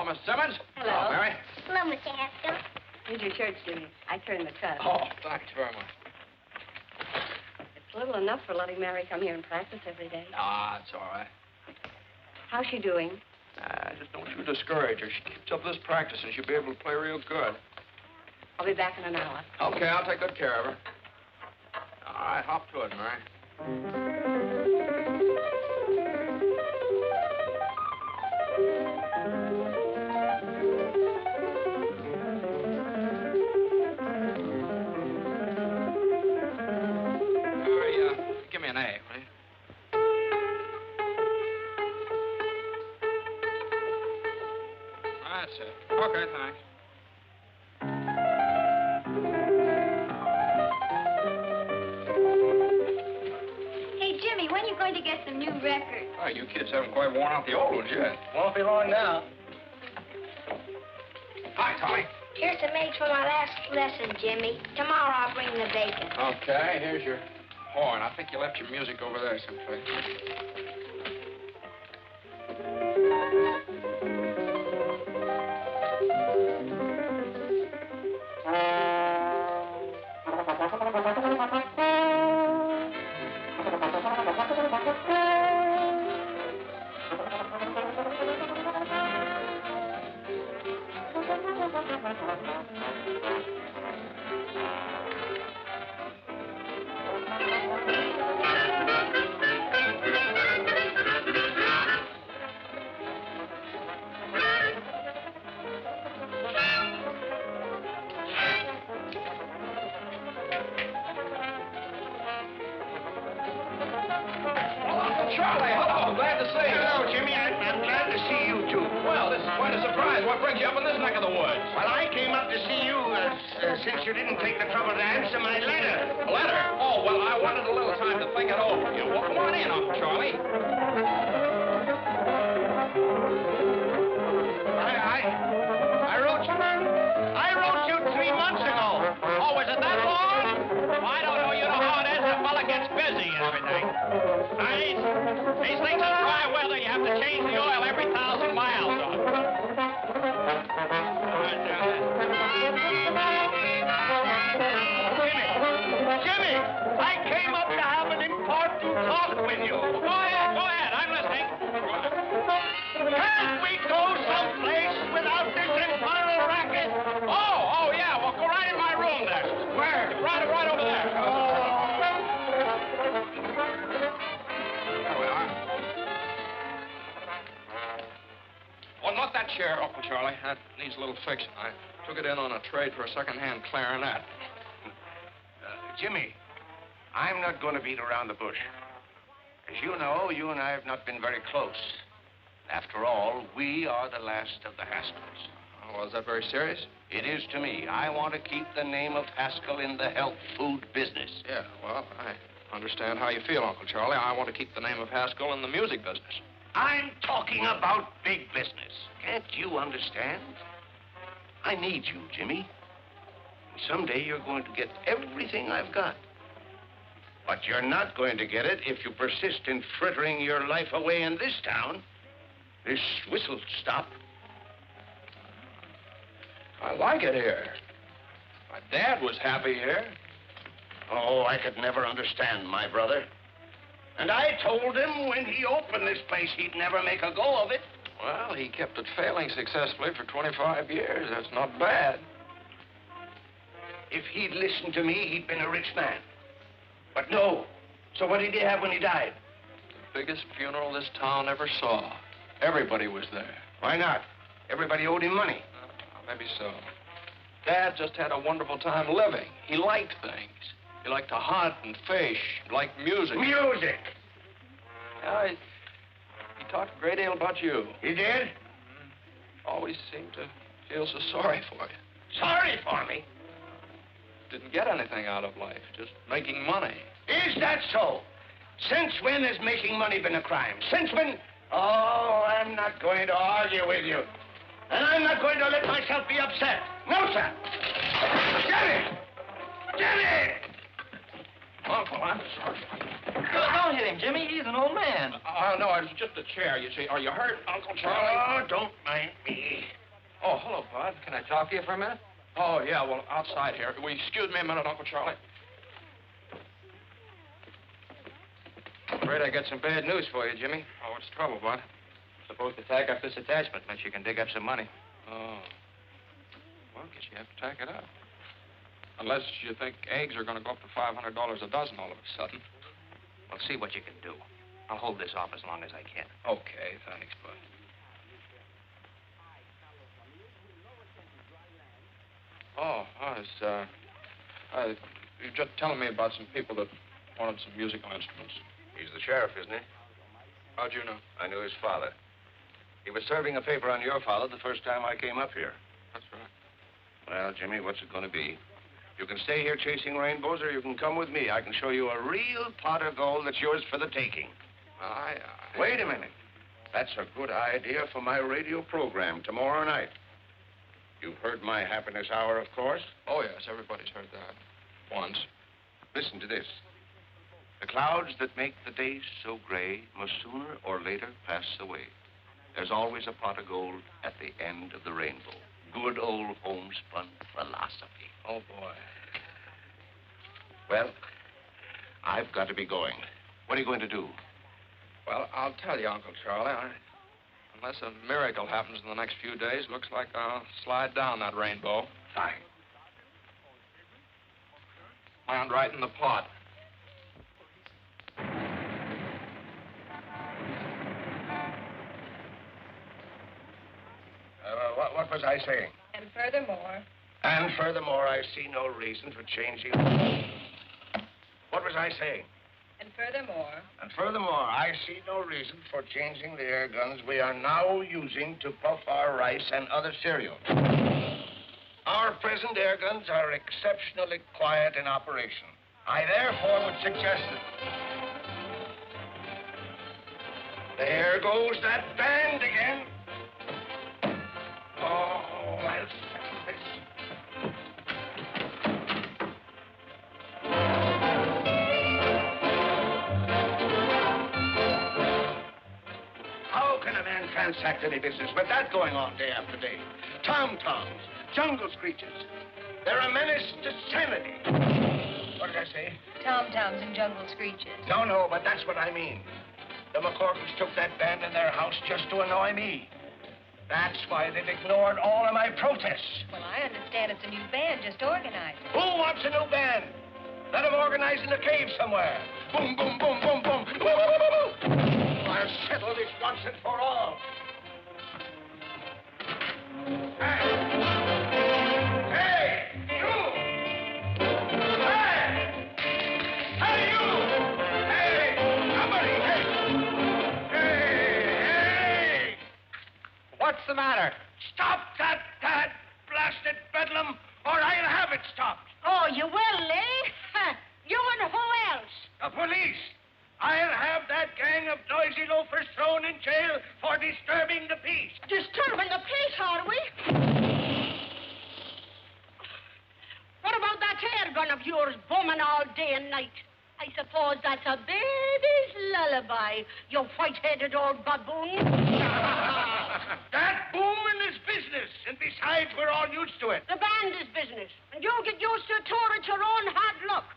Hello, Miss Simmons. Hello. Hello, Mary. Hello, Mr. Haskell. Here's your shirts, Jimmy. I turned the cut. Oh, thanks very much. It's little enough for letting Mary come here and practice every day. Ah, it's all right. How's she doing? Just don't you discourage her. She keeps up this practice and she'll be able to play real good. I'll be back in an hour. Okay, I'll take good care of her. All right, hop to it, Mary. Give me an A, will you? That's it. Okay, thanks. Hey, Jimmy, when are you going to get some new records? Oh, you kids haven't quite worn out the old ones yet. Won't be long now. Hi, Tommy. Here's some eggs for my last lesson, Jimmy. Tomorrow I'll bring the bacon. Okay, here's your horn. I think you left your music over there someplace. Fix. I took it in on a trade for a second-hand clarinet. Jimmy, I'm not going to beat around the bush. As you know, you and I have not been very close. After all, we are the last of the Haskells. Oh, well, is that very serious? It is to me. I want to keep the name of Haskell in the health food business. Yeah, well, I understand how you feel, Uncle Charlie. I want to keep the name of Haskell in the music business. I'm talking about big business. Can't you understand? I need you, Jimmy. Someday you're going to get everything I've got. But you're not going to get it if you persist in frittering your life away in this town. This whistle stop. I like it here. My dad was happy here. Oh, I could never understand my brother. And I told him when he opened this place, he'd never make a go of it. Well, he kept it failing successfully for 25 years. That's not bad. If he'd listened to me, he'd been a rich man. But no. So what did he have when he died? The biggest funeral this town ever saw. Everybody was there. Why not? Everybody owed him money. Maybe so. Dad just had a wonderful time living. He liked things. He liked to hunt and fish. He liked music. Music! Yeah, he talked a great deal about you. He did? Always seemed to feel so sorry for you. Sorry for me? Didn't get anything out of life, just making money. Is that so? Since when has making money been a crime? Since when? Oh, I'm not going to argue with you. And I'm not going to let myself be upset. No, sir. Jenny! Jenny! Uncle, I'm sorry. Don't hit him, Jimmy. He's an old man. No, it was just a chair, you see. Are you hurt, Uncle Charlie? Oh, don't mind me. Oh, hello, Bud. Can I talk to you for a minute? Oh, yeah, well, outside here. Will you excuse me a minute, Uncle Charlie? Afraid I got some bad news for you, Jimmy. Oh, what's the trouble, Bud? Supposed to tack up this attachment unless you can dig up some money. Oh. Well, guess you have to tack it up. Unless you think eggs are going to go up to $500 a dozen all of a sudden. Well, see what you can do. I'll hold this off as long as I can. Okay, thanks, Bud. Oh, you're just telling me about some people that wanted some musical instruments. He's the sheriff, isn't he? How'd you know? I knew his father. He was serving a favor on your father the first time I came up here. That's right. Well, Jimmy, what's it going to be? You can stay here chasing rainbows, or you can come with me. I can show you a real pot of gold that's yours for the taking. Wait a minute. That's a good idea for my radio program tomorrow night. You've heard my happiness hour, of course. Oh, yes, everybody's heard that. Once. Listen to this. The clouds that make the days so gray must sooner or later pass away. There's always a pot of gold at the end of the rainbow. Good old homespun philosophy. Oh, boy. Well, I've got to be going. What are you going to do? Well, I'll tell you, Uncle Charlie. Unless a miracle happens in the next few days, looks like I'll slide down that rainbow. Fine. Land right in the pot. What was I saying? And furthermore... And furthermore, I see no reason for changing... What was I saying? And furthermore... And furthermore, I see no reason for changing the air guns we are now using to puff our rice and other cereal. Our present air guns are exceptionally quiet in operation. I therefore would suggest that... There goes that band again. Oh, I'll settle this. How can a man transact any business with that going on day after day? Tom-toms, jungle screeches. They're a menace to sanity. What did I say? Tom-toms and jungle screeches. No, but that's what I mean. The McCorkles took that band in their house just to annoy me. That's why they've ignored all of my protests. Well, I understand it's a new band just organized. Who wants a new band? Let them organize in the cave somewhere. Boom, boom, boom, boom, boom. Woo, woo, woo, woo. I'll settle this once and for all. Hey, you! Hey, you! Hey, somebody! Hey! What's the matter? Stop that blasted bedlam, or I'll have it stopped. Oh, you will, eh? You and who else? The police. I'll have that gang of noisy loafers thrown in jail for disturbing the peace. Disturbing the peace, are we? What about that air gun of yours booming all day and night? I suppose that's a baby's lullaby, you white-headed old baboon. That booming is business, and besides, we're all used to it. The band is business, and you get used to it too, it's your own hard luck.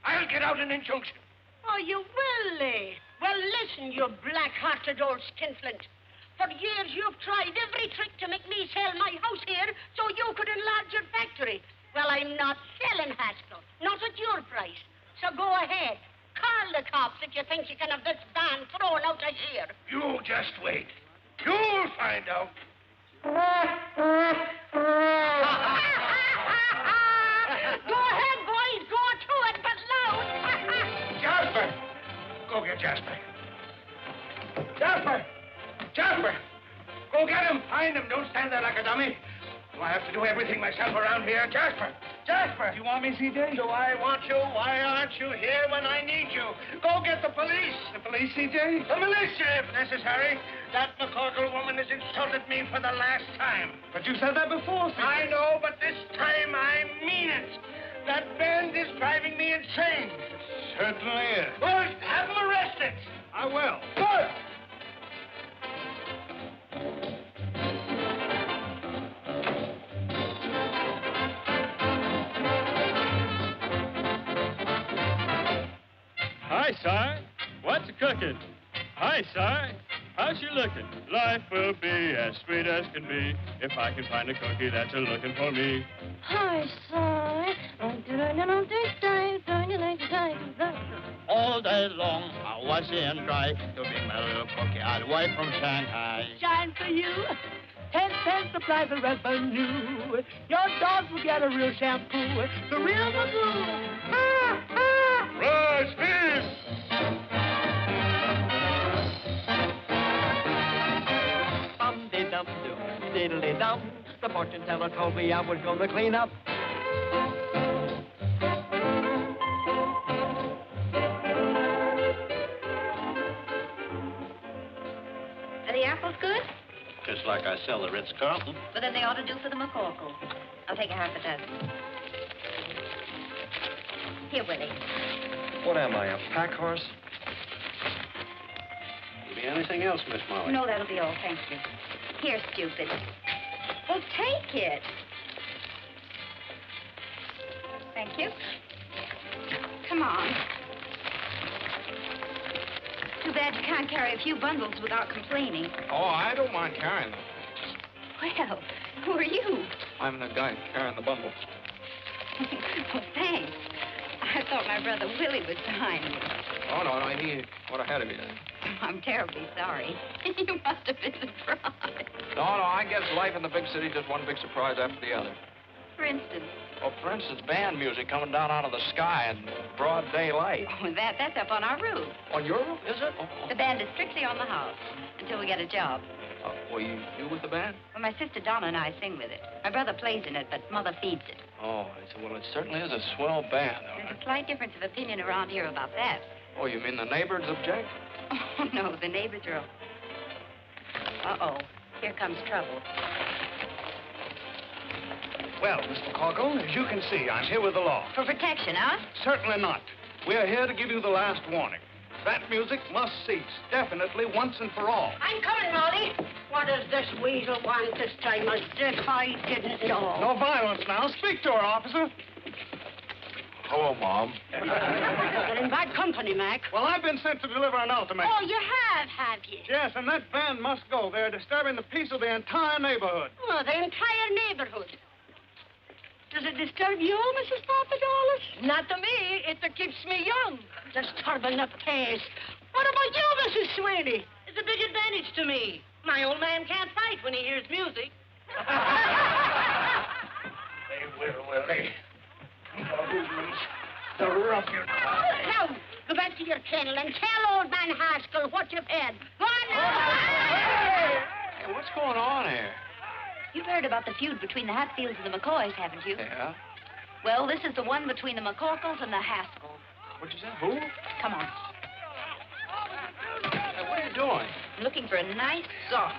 I'll get out an injunction. Oh, you will, eh? Well, listen, you black-hearted old skinflint. For years, you've tried every trick to make me sell my house here so you could enlarge your factory. Well, I'm not selling, Haskell. Not at your price. So go ahead. Call the cops if you think you can have this band thrown out of here. You just wait. You'll find out. Go ahead, boys. Go to it, but loud. Jasper! Go get Jasper. Jasper! Jasper! Go get him. Find him. Don't stand there like a dummy. Do I have to do everything myself around here? Jasper! Jasper! You want me, C.J.? Do I want you? Why aren't you here when I need you? Go get the police. The police, C.J.? The militia, if necessary. That McCorkle woman has insulted me for the last time. But you said that before, C.J. I know, but this time I mean it. That band is driving me insane. certainly is. Good. Have him arrested. I will. Good. Hi, Si. What's cooking? Hi, Si. How's you looking? Life will be as sweet as can be if I can find a cookie that's a-looking for me. Hi, Si. All day long, I was and try to be my little cookie all the way from Shanghai. Shine for you. 10 cents supplies the revenue. Your dogs will get a real shampoo. The real Magoo. Rise, feast! Bum-de-dum-dum, diddly-dum. The fortune teller told me I was going to clean up. Are the apples good? Just like I sell the Ritz-Carlton. Well, then they ought to do for the McCorkle. I'll take a half a dozen. Here, Willie. What am I, a pack horse? Maybe anything else, Miss Molly? No, that'll be all, thank you. Here, stupid. Well, take it. Thank you. Come on. Too bad you can't carry a few bundles without complaining. Oh, I don't mind carrying them. Well, who are you? I'm the guy carrying the bundle. Well, thanks. I thought my brother Willie was behind me. Oh, no, he went ahead of you. I'm terribly sorry. You must have been surprised. No, I guess life in the big city just one big surprise after the other. For instance? Well, for instance, band music coming down out of the sky in broad daylight. Oh, that's up on our roof. On your roof, is it? Oh. The band is strictly on the house until we get a job. Well, you with the band? Well, my sister Donna and I sing with it. My brother plays in it, but Mother feeds it. Oh, I said, well, it certainly is a swell band. There's a slight difference of opinion around here about that. Oh, you mean the neighbors object? Oh, no, the neighbors are... Uh-oh, here comes trouble. Well, Miss McCorkle, as you can see, I'm here with the law. For protection, huh? Certainly not. We are here to give you the last warning. That music must cease, definitely, once and for all. I'm coming, Molly. What does this weasel want this time? As if I didn't know. No violence now. Speak to her, officer. Hello, Mom. You're in bad company, Mac. Well, I've been sent to deliver an ultimatum. Oh, you have you? Yes, and that band must go. They're disturbing the peace of the entire neighborhood. Oh, the entire neighborhood. Does it disturb you, Mrs. Papadolus? Not to me. It keeps me young. Disturbing the peace. What about you, Mrs. Sweeney? It's a big advantage to me. My old man can't fight when he hears music. They will, Willie. The ruffian. Now, go back to your kennel and tell old man Haskell what you've had. Go on now. Hey, what's going on here? You've heard about the feud between the Hatfields and the McCoys, haven't you? Yeah? Well, this is the one between the McCorkles and the Haskells. What'd you say? Who? Come on. Hey, what are you doing? I'm looking for a nice, soft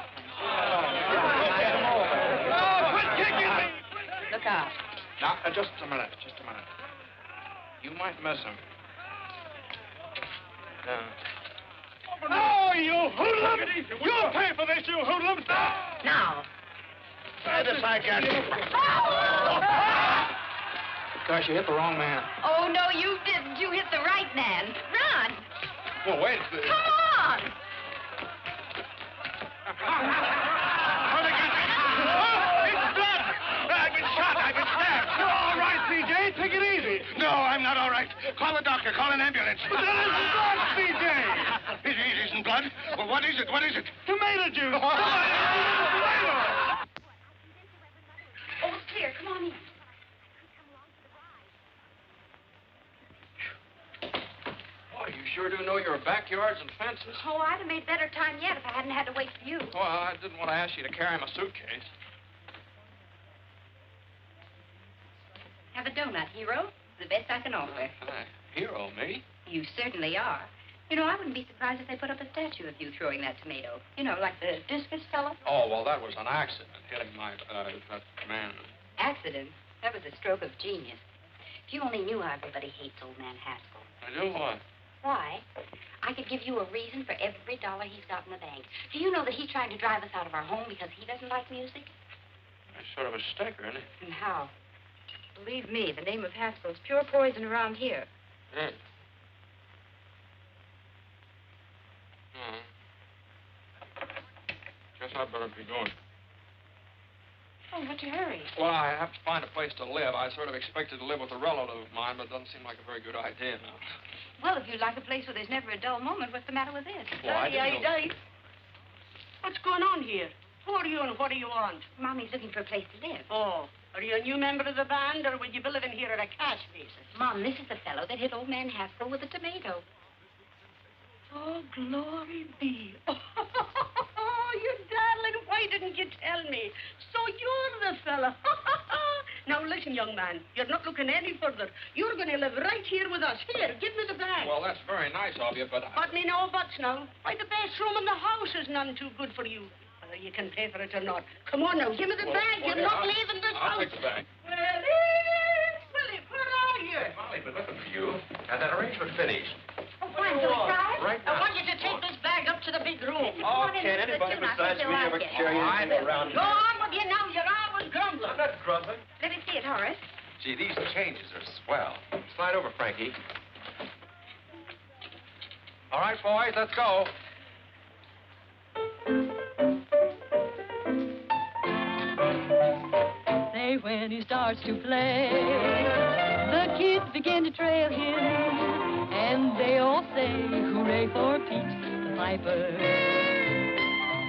Quit kicking me! Look out. Now, just a minute. You might miss him. Oh, you hoodlum! You'll pay for this, you hoodlum! Now. This I got. Gosh, you hit the wrong man. Oh, no, you didn't. You hit the right man. Run. Well, wait. Come on. It's blood! I've been shot. I've been stabbed. You're all right, C.J. Take it easy. No, I'm not all right. Call a doctor. Call an ambulance. But that isn't blood, C.J. It isn't blood? Well, what is it? What is it? Tomato juice. Oh, it's clear. Come on in. Boy, you sure do know your backyards and fences. Oh, I'd have made better time yet if I hadn't had to wait for you. Well, I didn't want to ask you to carry my suitcase. Have a donut, hero. The best I can offer. Hero, me? You certainly are. You know, I wouldn't be surprised if they put up a statue of you throwing that tomato. You know, like the discus fellow. Oh, well, that was an accident, hitting that man. Accident? That was a stroke of genius. If you only knew how everybody hates old man Haskell. I do what? Why? I could give you a reason for every dollar he's got in the bank. Do you know that he's trying to drive us out of our home because he doesn't like music? That's sort of a stinker, isn't it? And how? Believe me, the name of Haskell's pure poison around here. Hmm. Hmm. Guess I'd better be going. Oh, what's your hurry? Well, I have to find a place to live. I sort of expected to live with a relative of mine, but it doesn't seem like a very good idea now. Well, if you'd like a place where there's never a dull moment, what's the matter with this? Well, I didn't know... What's going on here? Who are you and what do you want? Mommy's looking for a place to live. Oh, are you a new member of the band, or will you be living here at a cash basis? Mom, this is the fellow that hit old man Haskell with a tomato. Oh, glory be. Oh, you darling, why didn't you tell me? So you're the fella. Now, listen, young man, you're not looking any further. You're going to live right here with us. Here, give me the bag. Well, that's very nice of you, but... But me no buts now. Why, the best room in the house is none too good for you. Whether you can pay for it or not. Come on now, give me the bag. You're not leaving this I'll house. take the bag. Willie, where are you? Hey, Molly, been looking for you. Got that arrangement finished. Oh, fine, so it's right? Right I now. want you to take this bag up to the big room. Oh, can't anybody besides me ever carry anything around Go here? on with you now. You're always grumbling. I'm not grumbling. Let me see it, Horace. Gee, these changes are swell. Slide over, Frankie. All right, boys, let's go. Say when he starts to play, the kids begin to trail him, and they all say, hooray for Pete the Piper.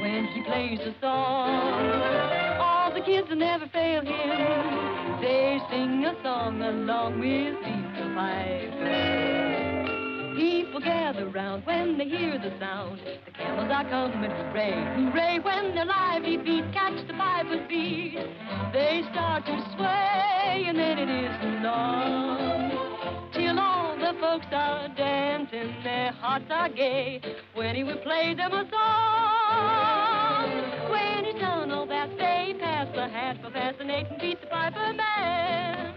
When he plays a song, all the kids will never fail him. They sing a song along with Pete the Piper. People gather round when they hear the sound. The camels are coming, hooray, hooray. When their lively feet catch the piper's beat, they start to sway, and then it isn't long till all the folks are dancing, their hearts are gay, when he would play them a song. When he's done all that, they pass the hat for fascinating Pete the Piper man.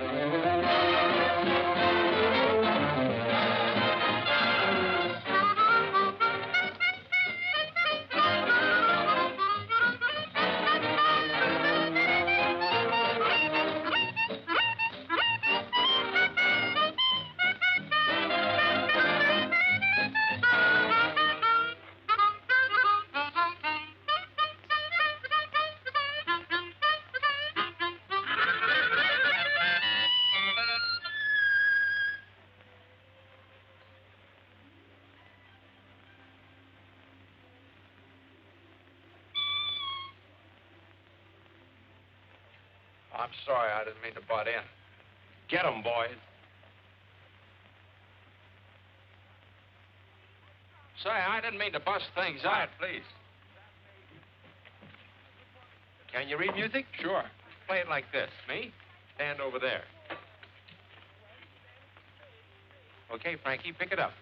I'm sorry, I didn't mean to butt in. Get 'em, boys. Say, I didn't mean to bust things Quiet, out. please. Can you read music? Sure. Play it like this. Me? Stand over there. Okay, Frankie, pick it up.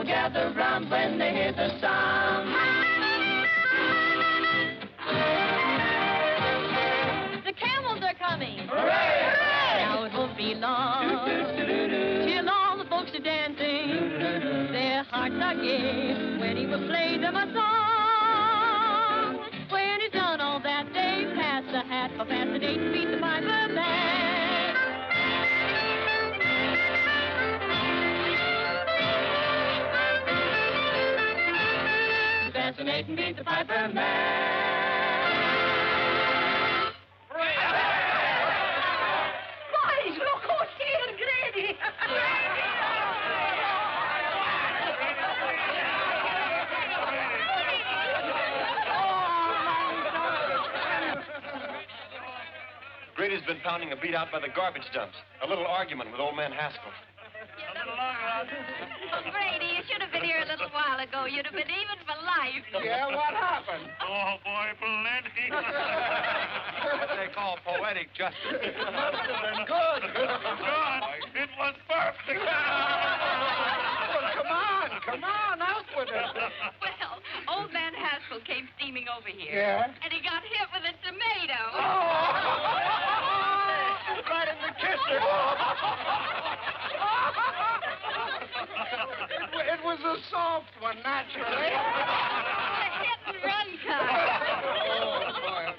Gather round when they hear the sound. The camels are coming. Hooray! Hooray! Now it won't be long till all the folks are dancing. Their hearts are gay when he will play them a song. When he's done all that, they pass the hat for fascinating Pete the Piper man. Fascinating Pete the Piper man. Boys, look who's here, Grady. Grady's been pounding a beat out by the garbage dumps. A little argument with old man Haskell. Grady, you should have been here a little while ago. You'd have been even for life. Yeah, what happened? Oh, boy, plenty. What they call poetic justice. It must have been good. God, it was perfect. Well, come on, out with it. Well, old man Haskell came steaming over here. Yeah? And he got hit with a tomato. Right in the kisser. It was a soft one, naturally. A hit-and-run car.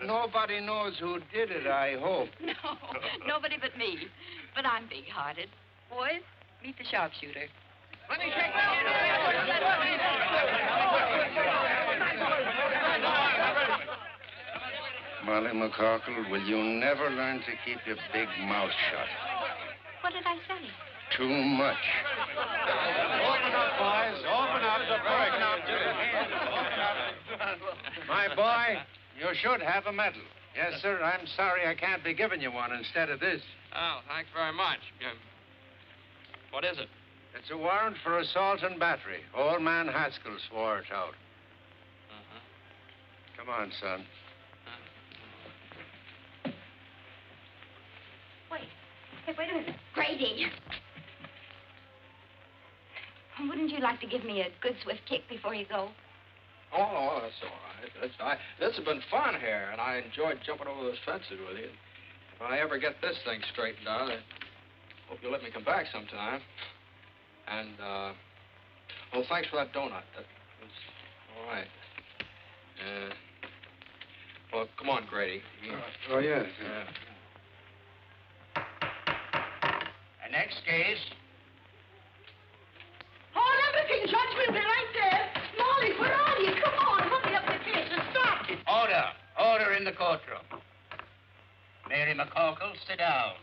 Nobody knows who did it, I hope. No, nobody but me. But I'm big-hearted. Boys, meet the sharpshooter. Let me shake Molly McCorkle, will you never learn to keep your big mouth shut? What did I say? Too much. Open up, boys. Open up. My boy, you should have a medal. Yes, sir. I'm sorry I can't be giving you one instead of this. Oh, thanks very much. What is it? It's a warrant for assault and battery. Old man Haskell swore it out. Come on, son. Wait a minute. Grady. Wouldn't you like to give me a good swift kick before you go? Oh, that's all right. This has been fun here, and I enjoyed jumping over those fences with you. If I ever get this thing straightened out, I hope you'll let me come back sometime. And, well, thanks for that donut. That was all right. Well, come on, Grady. Oh, yes. Next case. Hold everything, Judge. We'll be right there. Molly, where are you? Come on, hurry up the case and start it. Order in the courtroom. Mary McCorkle, sit down.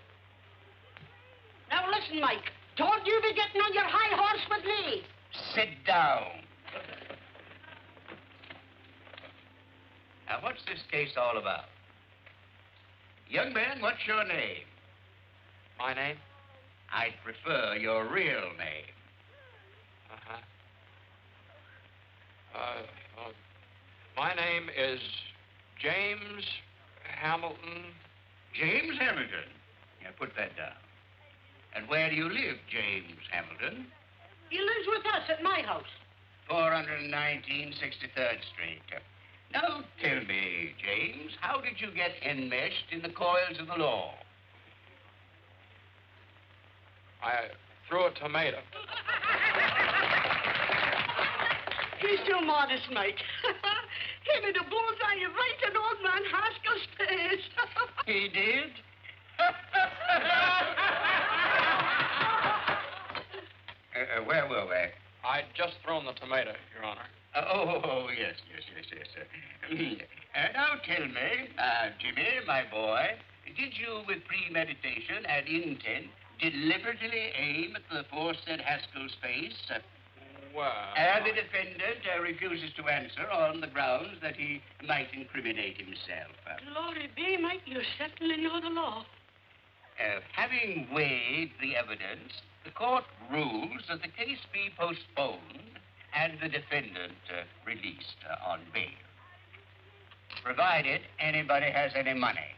Now listen, Mike. Don't you be getting on your high horse with me. Sit down. Now, what's this case all about? Young man, what's your name? My name? I'd prefer your real name. My name is James Hamilton. James Hamilton. Now, put that down. And where do you live, James Hamilton? He lives with us at my house. 419 63rd Street. Now, tell me, James, how did you get enmeshed in the coils of the law? I threw a tomato. He's too modest, Mike. He made a bullseye right in old man Haskell's face. He did? Where were we? I'd just thrown the tomato, Your Honor. Yes. Now tell me, Jimmy, my boy, did you, with premeditation and intent, deliberately aim at the aforesaid Haskell's face? Well... And the defendant refuses to answer on the grounds that he might incriminate himself. Glory be, Mike, you certainly know the law. Having weighed the evidence, the court rules that the case be postponed and the defendant released on bail, provided anybody has any money.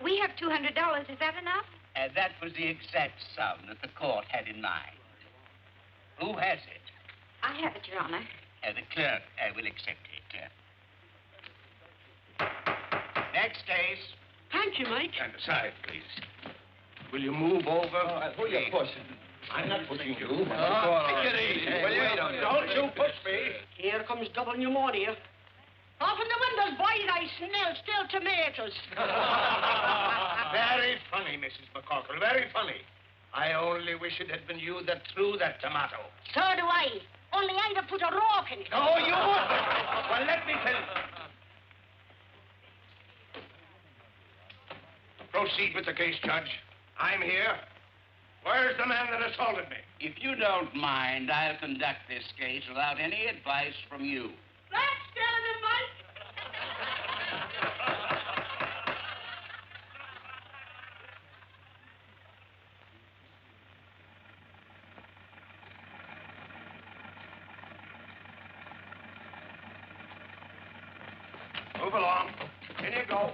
We have $200. Is that enough? That was the exact sum that the court had in mind. Who has it? I have it, Your Honor. The clerk will accept it. Next case. Thank you, Mike. Stand aside, please. Will you move over? Who you pushing? I'm not pushing you. Take it easy. Don't you push me. Here comes double pneumonia. Open the windows, boys. I smell still tomatoes. Very funny, Mrs. McCorkle. Very funny. I only wish it had been you that threw that tomato. So do I. Only I'd have put a rock in it. No, you wouldn't. Well, let me tell you. Proceed with the case, Judge. I'm here. Where's the man that assaulted me? If you don't mind, I'll conduct this case without any advice from you. That's telling him, Mike. Move along. In you go.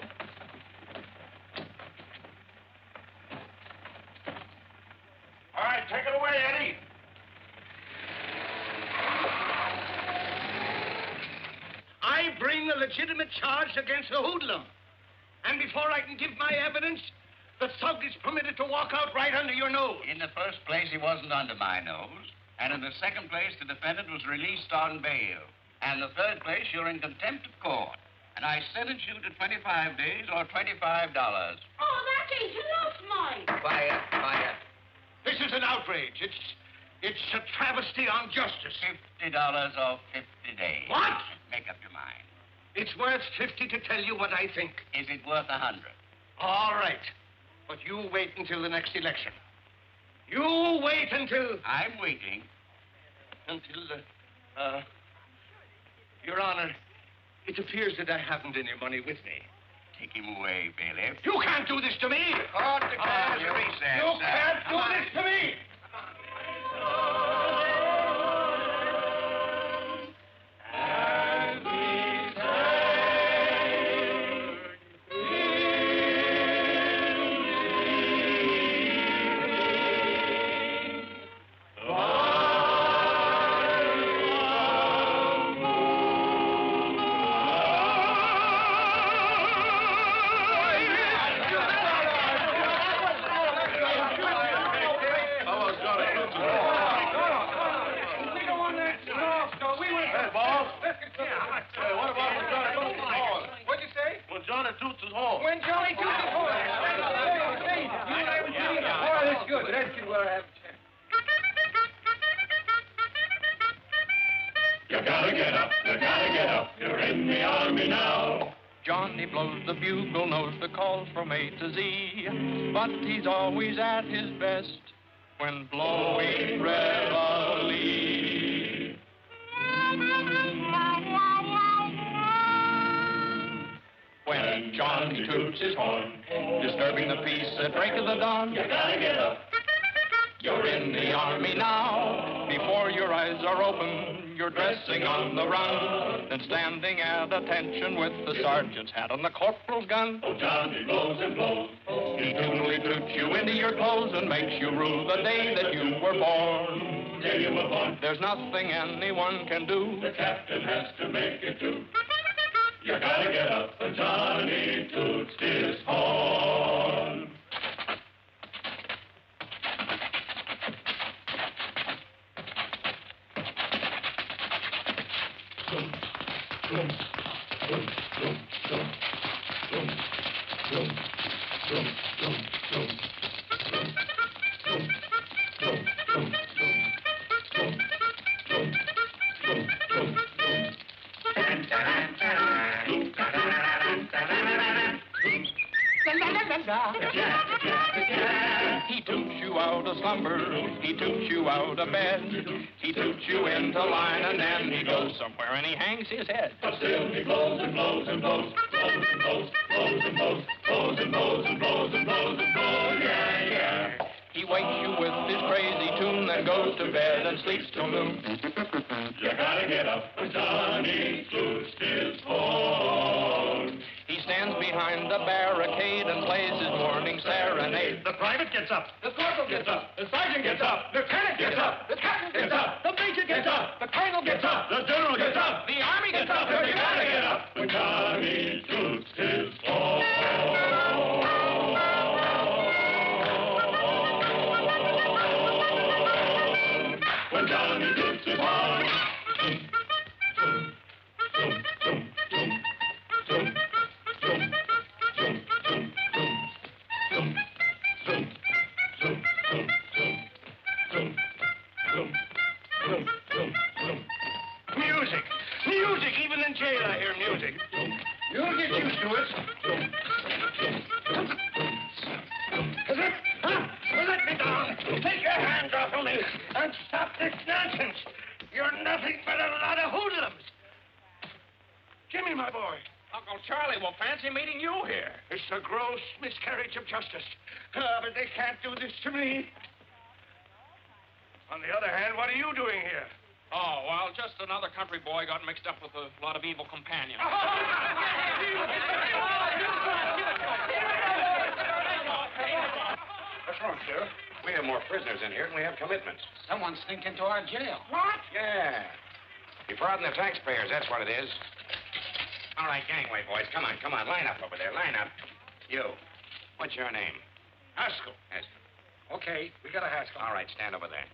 All right, take it away, Eddie. I bring a legitimate charge against the hoodlum. And before I can give my evidence, the thug is permitted to walk out right under your nose. In the first place, he wasn't under my nose. And in the second place, the defendant was released on bail. And in the third place, you're in contempt of court. And I sentence you to 25 days or $25. Oh, that ain't enough, Mike. Quiet, quiet. This is an outrage. It's a travesty on justice. $50 or 50 days. What? Make up your mind. It's worth 50 to tell you what I think. Is it worth 100? All right. But you wait until the next election. You wait until... I'm waiting. Until, Your Honor, it appears that I haven't any money with me. Take him away, bailiff. You can't do this to me! Court declares a recess. You can't do this to me! The bugle knows the calls from A to Z, but he's always at his best when blowing reveille. When Johnny toots his horn, disturbing the peace at break of the dawn, you gotta get up. You're in the army now. Before your eyes are open, you're dressing on the run, then standing at attention with the sergeant's hat on the corporal's gun. Oh, Johnny blows and blows. He tunely toots you into your clothes and makes you rue the day that you were born. Day you were born. There's nothing anyone can do. The captain has to make it do. You gotta get up, and Johnny toots his horn. He toots you out of slumber, he toots you out of bed, he toots you into line, and then he goes somewhere and he hangs his head. But still he blows and blows and blows, blows and blows, blows and blows, blows and blows and blows and blows and blows, yeah, yeah. He wakes you with his crazy tune, then goes to bed and sleeps till noon. You gotta get up when Johnny toots his horn. He stands behind the barricade and plays his morning serenade. The private gets up. The corporal gets up. The sergeant gets up. The lieutenant gets up. The captain gets up. The major gets up. The colonel gets up. The general gets up. The army gets up. You gotta get up when Johnny toots his horn. When Johnny toots his horn. Music! Music! Even in jail I hear music. You'll get used to it. Let me down. Take your hands off of me and stop this nonsense. You're nothing but a lot of hoodlums. Jimmy, my boy. Uncle Charlie will fancy meeting you here. It's a gross miscarriage of justice. But they can't do this to me. On the other hand, what are you doing here? Oh, well, just another country boy got mixed up with a lot of evil companions. What's wrong, Sheriff? We have more prisoners in here, and we have commitments. Someone sneaked into our jail. What? Yeah. Defrauding the taxpayers, that's what it is. All right, gangway, boys. Come on. Line up over there. Line up. You. What's your name? Haskell. Haskell. Okay, we got a Haskell. All right, stand over there.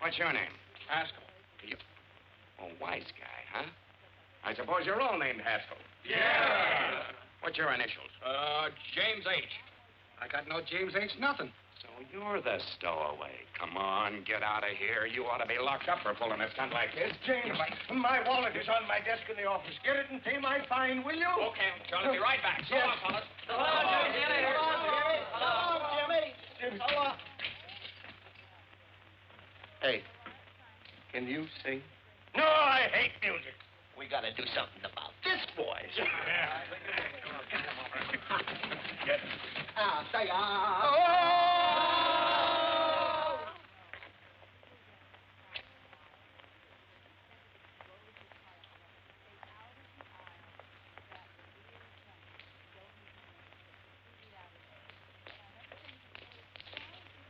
What's your name? Haskell. You. Oh, wise guy, huh? I suppose you're all named Haskell. Yeah. What's your initials? James H. I got no James H. nothing. So you're the stowaway. Come on, get out of here. You ought to be locked up for pulling a stunt like this. James, my wallet is on my desk in the office. Get it and pay my fine, will you? Okay, Charlie, be right back. So Yes. long, fellas. So long, Jimmy. So long. Hey, can you sing? No, I hate music. We got to do something about this, boys. Say,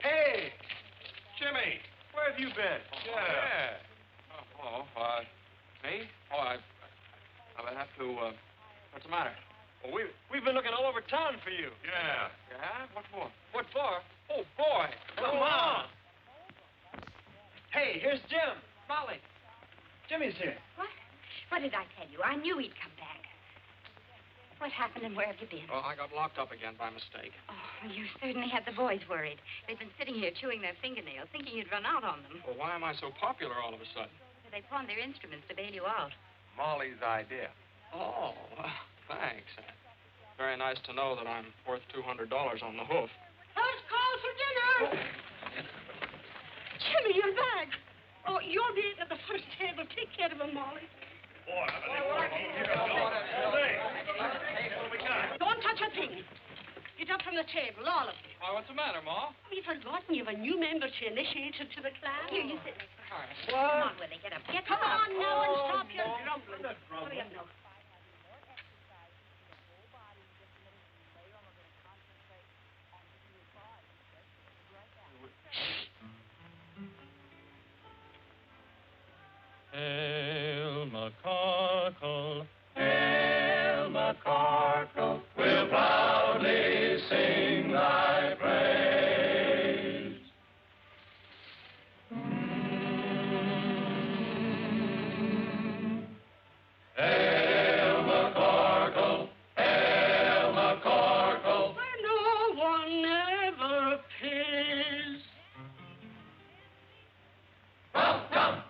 Hey, Jimmy, where have you been? Yeah. Me? Oh, I have to, what's the matter? Well, we've been looking all over town for you. Yeah. Yeah? What for? What for? Oh, boy. Come on. Hey, here's Jim. Molly. Jimmy's here. What? What did I tell you? I knew he'd come back. What happened and where have you been? Well, I got locked up again by mistake. Oh, you certainly had the boys worried. They've been sitting here chewing their fingernails, thinking you'd run out on them. Well, why am I so popular all of a sudden? They pawned their instruments to bail you out. Molly's idea. Oh, thanks. Very nice to know that I'm worth $200 on the hoof. First call for dinner. Jimmy, you're back. Oh, you'll be eating at the first table. Take care of him, Molly. Don't touch a thing. Get up from the table, all of you. Why, what's the matter, Ma? Have you forgotten you have a new member to initiate her to the class? Here, you sit next to Horace. What? Come on, Willie, get up. Get Come up. on now and stop your grumbling. Hurry up now. Hail McCorkle, hail McCorkle, we'll proudly sing thy praise. Hail McCorkle, hail McCorkle, where no one ever pays. Welcome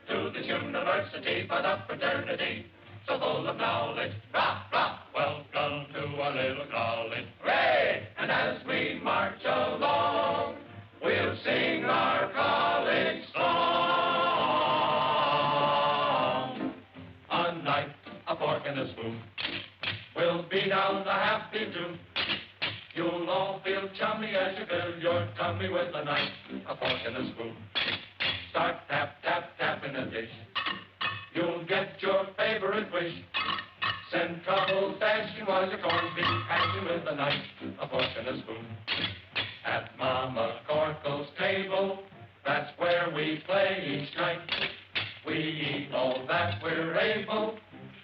to this university for the fraternity, so full of knowledge. Rah, rah, welcome to our little college. Hooray! And as we march along, we'll sing our college song. A knife, a fork, and a spoon. We'll beat out the happy tune. You'll all feel chummy as you fill your tummy with a knife, a fork, and a spoon. Start tap, tap, tap in a dish. You'll get your favorite wish. Send trouble dashing while your corned beef hashing with a knife, a fork, and a spoon. At Mama Corkle's table, that's where we play each night. We eat all that we're able,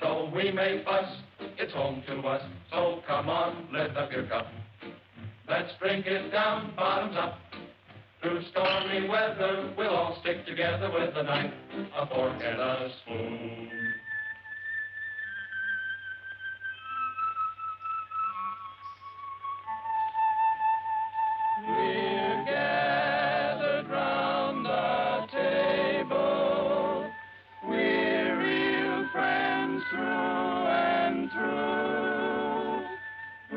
though we may fuss, it's home to us. So come on, lift up your cup. Let's drink it down, bottoms up. Through stormy weather, we'll all stick together with a knife, a fork, and a spoon. We're gathered round the table. We're real friends through and through.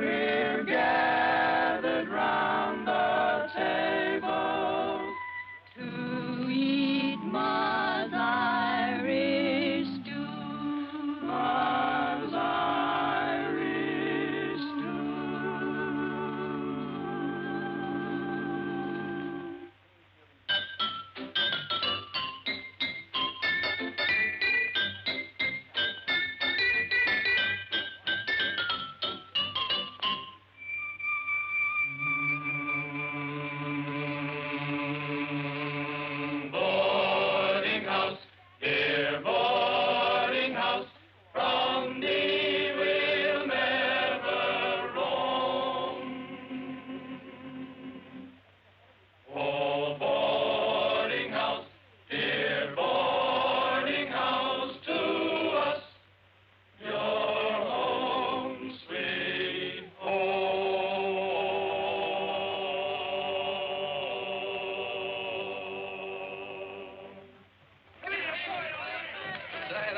We're gathered round the table to eat Ma's Irish stew.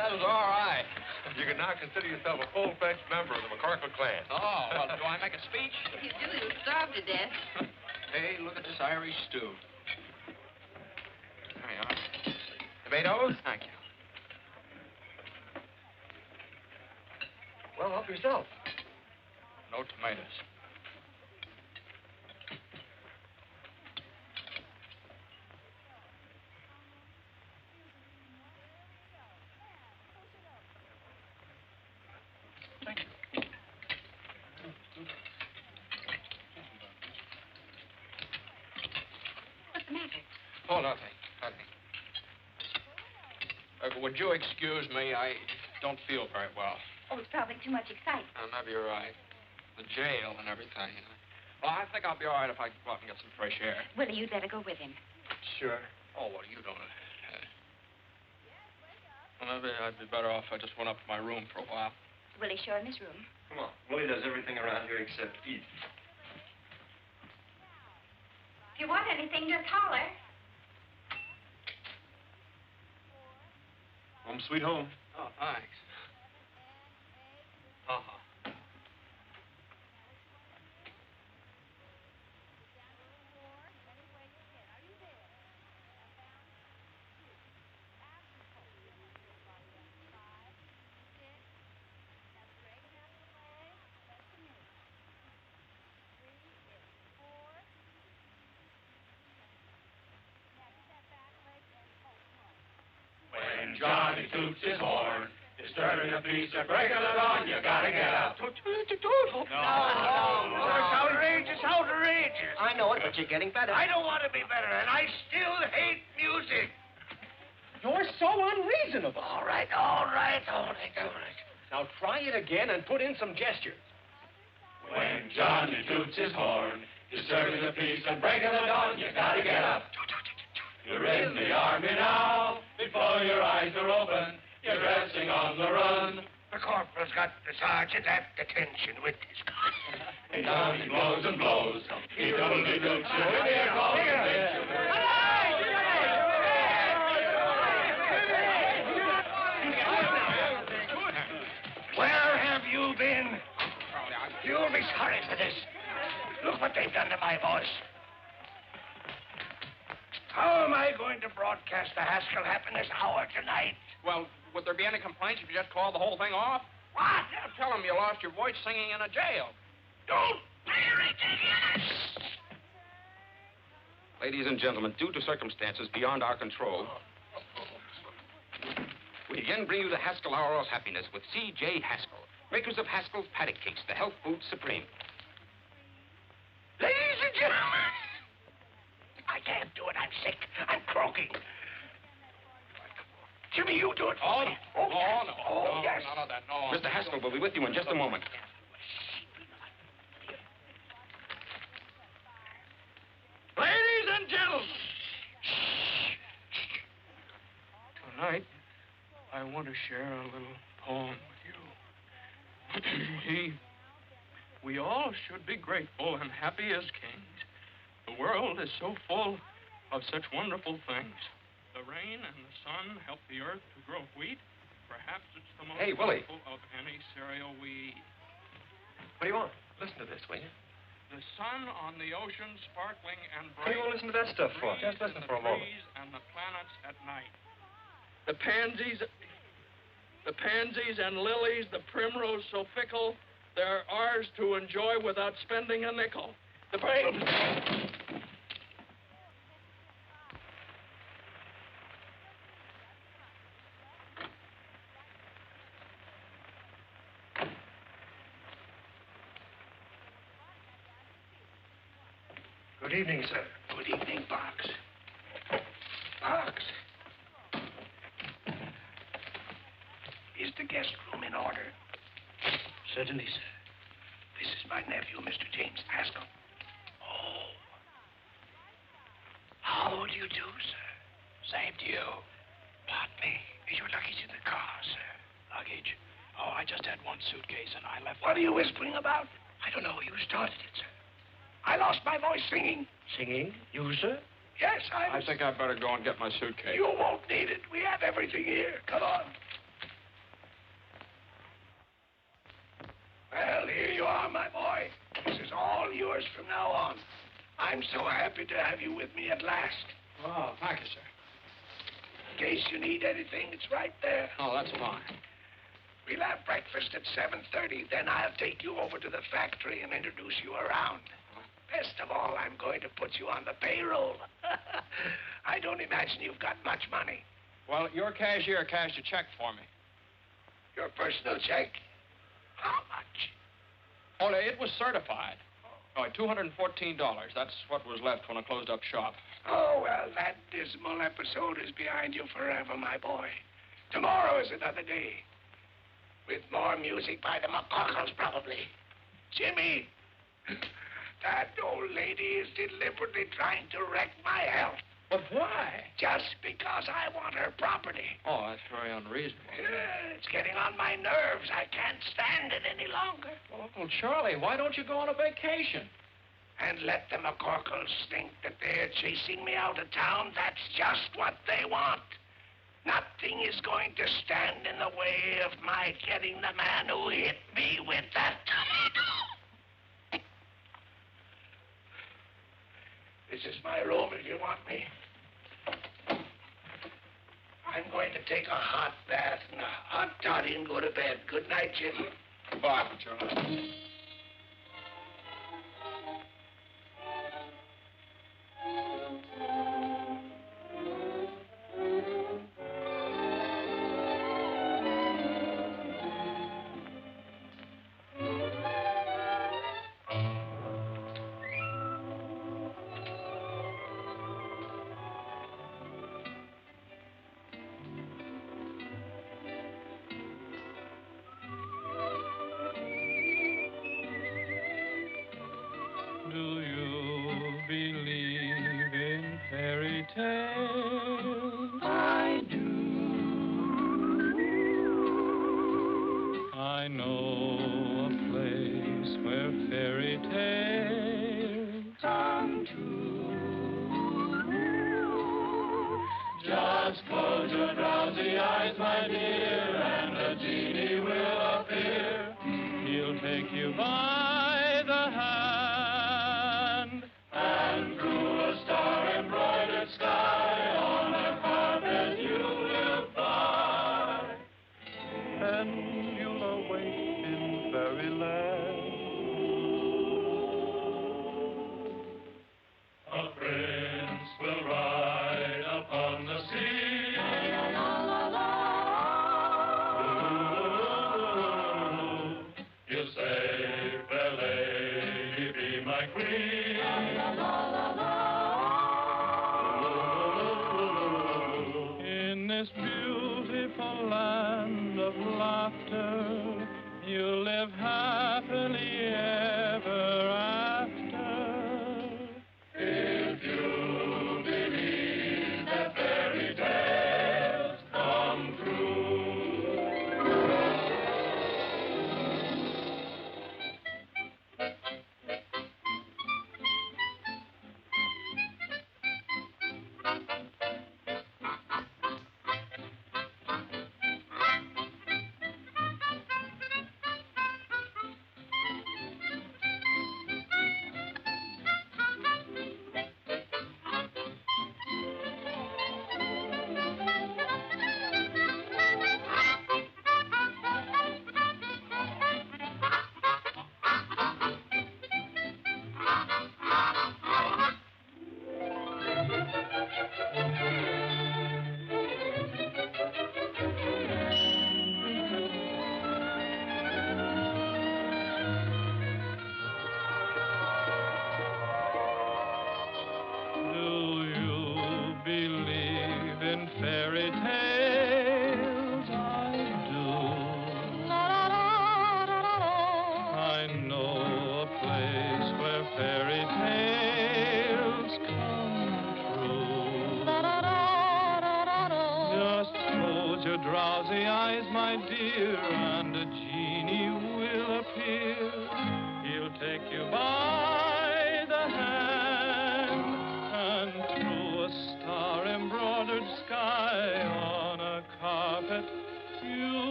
that was all right. You can now consider yourself a full-fledged member of the McCorkle clan. Oh, well, do I make a speech? If you do, you'll starve to death. Hey, look at this Irish stew. There you are. Tomatoes? Thank you. Well, help yourself. No tomatoes. What's the matter? Oh, nothing. Would you excuse me? I don't feel very well. Oh, it's probably too much excitement. Maybe you're right. The jail and everything. Well, I think I'll be all right if I go out and get some fresh air. Willie, you'd better go with him. Sure. Oh, well, you don't. Well, maybe I'd be better off if I just went up to my room for a while. Willie, show him his room. Come on. Willie does everything around here except eat. If you want anything, just holler. Home sweet home. Oh, thanks. Uh-huh. When Johnny toots his horn, disturbing the peace and breaking it on, you gotta get up. No. It's outrageous, outrageous. I know it, but you're getting better. I don't want to be better, and I still hate music. You're so unreasonable. All right. Now try it again and put in some gestures. When Johnny toots his horn, disturbing the peace and breaking it on, you gotta get up. You're in the army now, before your eyes are open, you're dressing on the run. The corporal's got the sergeant at detention with his gun. And down he blows and blows. He totally doots you in the air call. Where have you been? You'll be sorry for this. Look what they've done to my voice. How am I going to broadcast the Haskell Happiness Hour tonight? Well, would there be any complaints if you just called the whole thing off? What? Yeah, tell them you lost your voice singing in a jail. Don't be ridiculous. Ladies and gentlemen, due to circumstances beyond our control, we again bring you the Haskell Hour of Happiness with C.J. Haskell, makers of Haskell's Paddock Cakes, the health food supreme. Ladies and gentlemen, I can't do it. I'm sick. I'm croaking. Jimmy, you do it for me. No, yes. none of that, no. Mr. Haskell will be with you in just a moment. Ladies and gentlemen. Tonight, I want to share a little poem with you. We all should be grateful and happy as kings. The world is so full of such wonderful things. The rain and the sun help the earth to grow wheat. Perhaps it's the most Hey, Willie. wonderful of any cereal we eat. What do you want? Listen to this, will you? The sun on the ocean sparkling and What do bright. you want to listen to that stuff for? Breeze Just listen in for a the moment. trees and the planets at night. The pansies and lilies, the primrose so fickle, they're ours to enjoy without spending a nickel. The Good evening, sir. Good evening, Parks. Parks. Is the guest room in order? Certainly, sir. This is my nephew, Mr. James Haskell. Oh. How do you do, sir? Same to you. Pardon me. Is your luggage in the car, sir? Luggage? Oh, I just had one suitcase and I left... What are you whispering about? I don't know. You started it, sir. I lost my voice singing. Singing? You, sir? Yes, I think I'd better go and get my suitcase. You won't need it. We have everything here. Come on. I'm so happy to have you with me at last. Oh, thank you, sir. In case you need anything, it's right there. Oh, that's fine. We'll have breakfast at 7:30. Then I'll take you over to the factory and introduce you around. Best of all, I'm going to put you on the payroll. I don't imagine you've got much money. Well, your cashier cashed a check for me. Your personal check? How much? Oh, it was certified. Oh, $214. That's what was left when I closed up shop. Oh, well, that dismal episode is behind you forever, my boy. Tomorrow is another day. With more music by the McCorkles, probably. Jimmy, that old lady is deliberately trying to wreck my health. But why? Just because I want her property. Oh, that's very unreasonable. Yeah, it's getting on my nerves. I can't stand it any longer. Well, Charlie, why don't you go on a vacation? And let the McCorkles think that they're chasing me out of town. That's just what they want. Nothing is going to stand in the way of my getting the man who hit me with that tomato. This is my room if you want me. I'm going to take a hot bath and a hot toddy and go to bed. Good night, Jim. Bye, Charlie.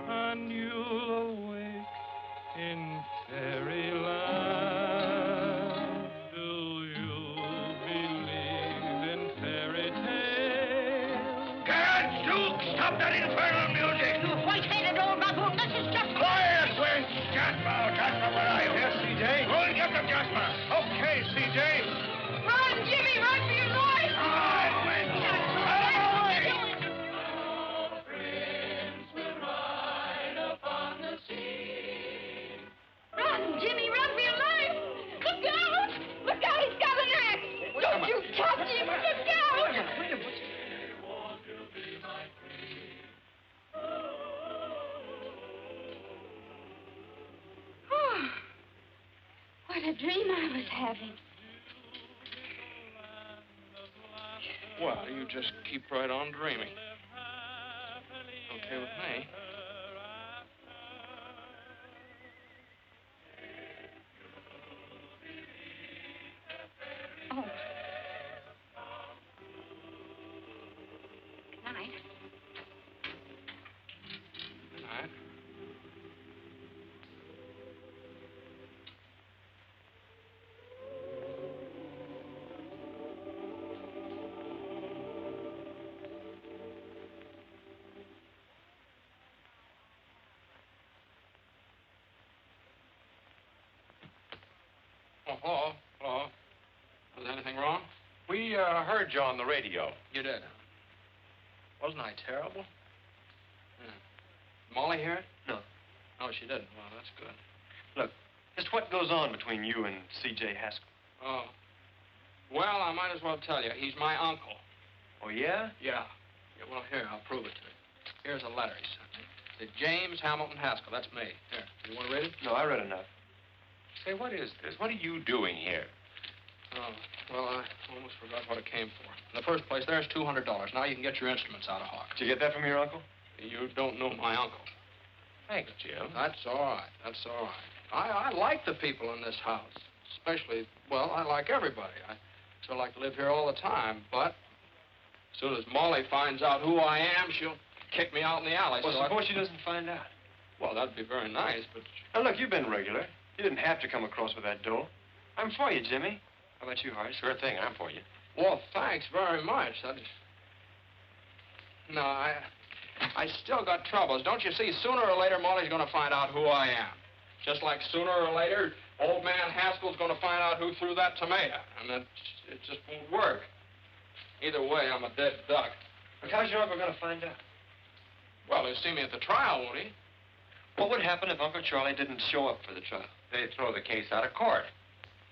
And you'll awake in fairyland. stop that infernal music. You white-headed old baboon, this is just... Quiet, Wes. Jasper, Jasper, where are you? Yes, C.J.? Go and get them, Jasper. Okay, C.J. Run, Jimmy, run for your life! All right, Wes. Out of the way. Run, Jimmy, run for your life! Look out! Look out, he's got an axe! Don't you touch him! Look out! Oh, what a dream I was having. Well, you just keep right on dreaming. Okay with me. Oh. Good night. All right. Oh, hello. Hello. Was anything wrong? We heard you on the radio. You did. Wasn't I terrible? Yeah. Molly hear it? No. Oh, she didn't. Well, that's good. Look, just what goes on between you and C.J. Haskell? Oh. Well, I might as well tell you. He's my uncle. Oh, yeah? Yeah. Yeah, well, here, I'll prove it to you. Here's a letter he sent me. To James Hamilton Haskell. That's me. Here. You want to read it? No, I read enough. Say, what is this? What are you doing here? Oh, well, I almost forgot what it came for. In the first place, there's $200. Now you can get your instruments out of Hawk. Did you get that from your uncle? You don't know my uncle. Thanks, Jim. That's all right. That's all right. I like the people in this house. Especially, well, I like everybody. I still like to live here all the time, but as soon as Molly finds out who I am, she'll kick me out in the alley. Well, so suppose she doesn't find out. Well, that'd be very nice, but... Now, look, you've been regular. You didn't have to come across with that dough. I'm for you, Jimmy. How about you, Horace? Sure thing, I'm for you. Well, thanks very much. No, I still got troubles. Don't you see, sooner or later, Molly's going to find out who I am. Just like sooner or later, old man Haskell's going to find out who threw that tomato. And it just won't work. Either way, I'm a dead duck. But how's your uncle going to find out? Well, he'll see me at the trial, won't he? What would happen if Uncle Charlie didn't show up for the trial? They'd throw the case out of court.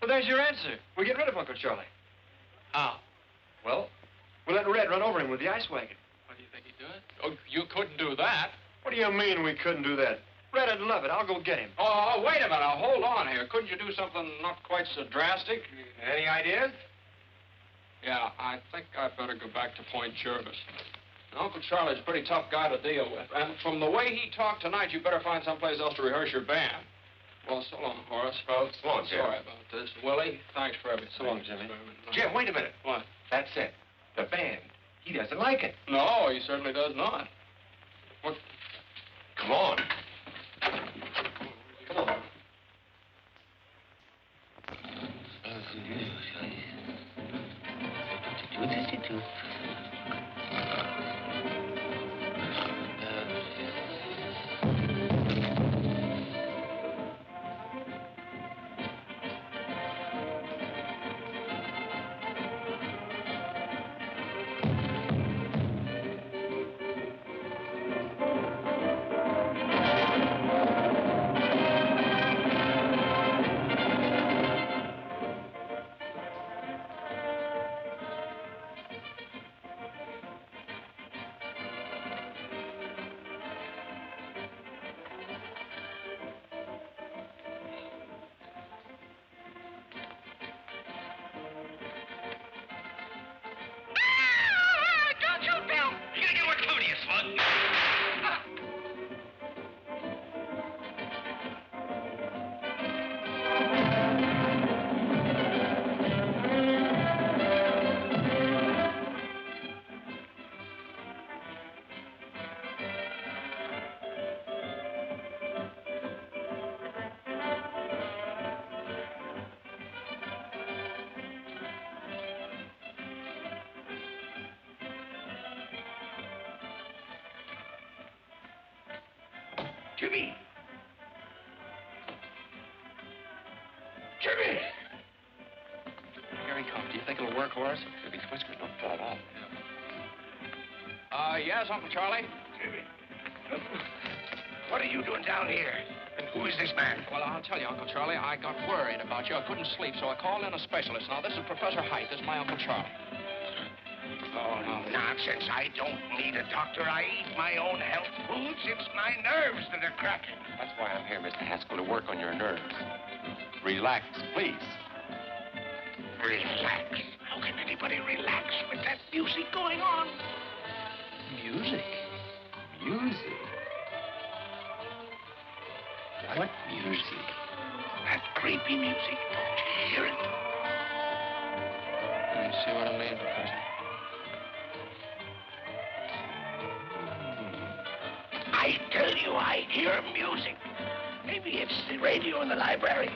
Well, there's your answer. We'll get rid of Uncle Charlie. How? Well, we'll let Red run over him with the ice wagon. What do you think he'd do it? Oh, you couldn't do that. What do you mean we couldn't do that? Red'd love it. I'll go get him. Oh, wait a minute. Now, hold on here. Couldn't you do something not quite so drastic? Any ideas? Yeah, I think I'd better go back to Point Jervis. Uncle Charlie's a pretty tough guy to deal with. And from the way he talked tonight, you better find someplace else to rehearse your band. Well, so long, Horace. Well, so long, Jim. Sorry about this. Willie, thanks for everything. So long, Jimmy. Jim, wait a minute. What? That's it. The band. He doesn't like it. No, he certainly does not. What? Come on. Come on. Jimmy! Jimmy! Here he comes. Do you think it'll work, Horace? If his whiskers don't fall off. Yes, Uncle Charlie? Jimmy. What are you doing down here? And who is this man? Well, I'll tell you, Uncle Charlie, I got worried about you. I couldn't sleep, so I called in a specialist. Now, this is Professor Heidt. This is my Uncle Charlie. Oh, nonsense. I don't need a doctor. I eat my own health foods. It's my nerves that are cracking. That's why I'm here, Mr. Haskell, to work on your nerves. Relax, please. Relax? How can anybody relax with that music going on? Music? Music? What music? That creepy music. Don't you hear it? You see what I mean, Professor? I tell you, I hear music. Maybe it's the radio in the library.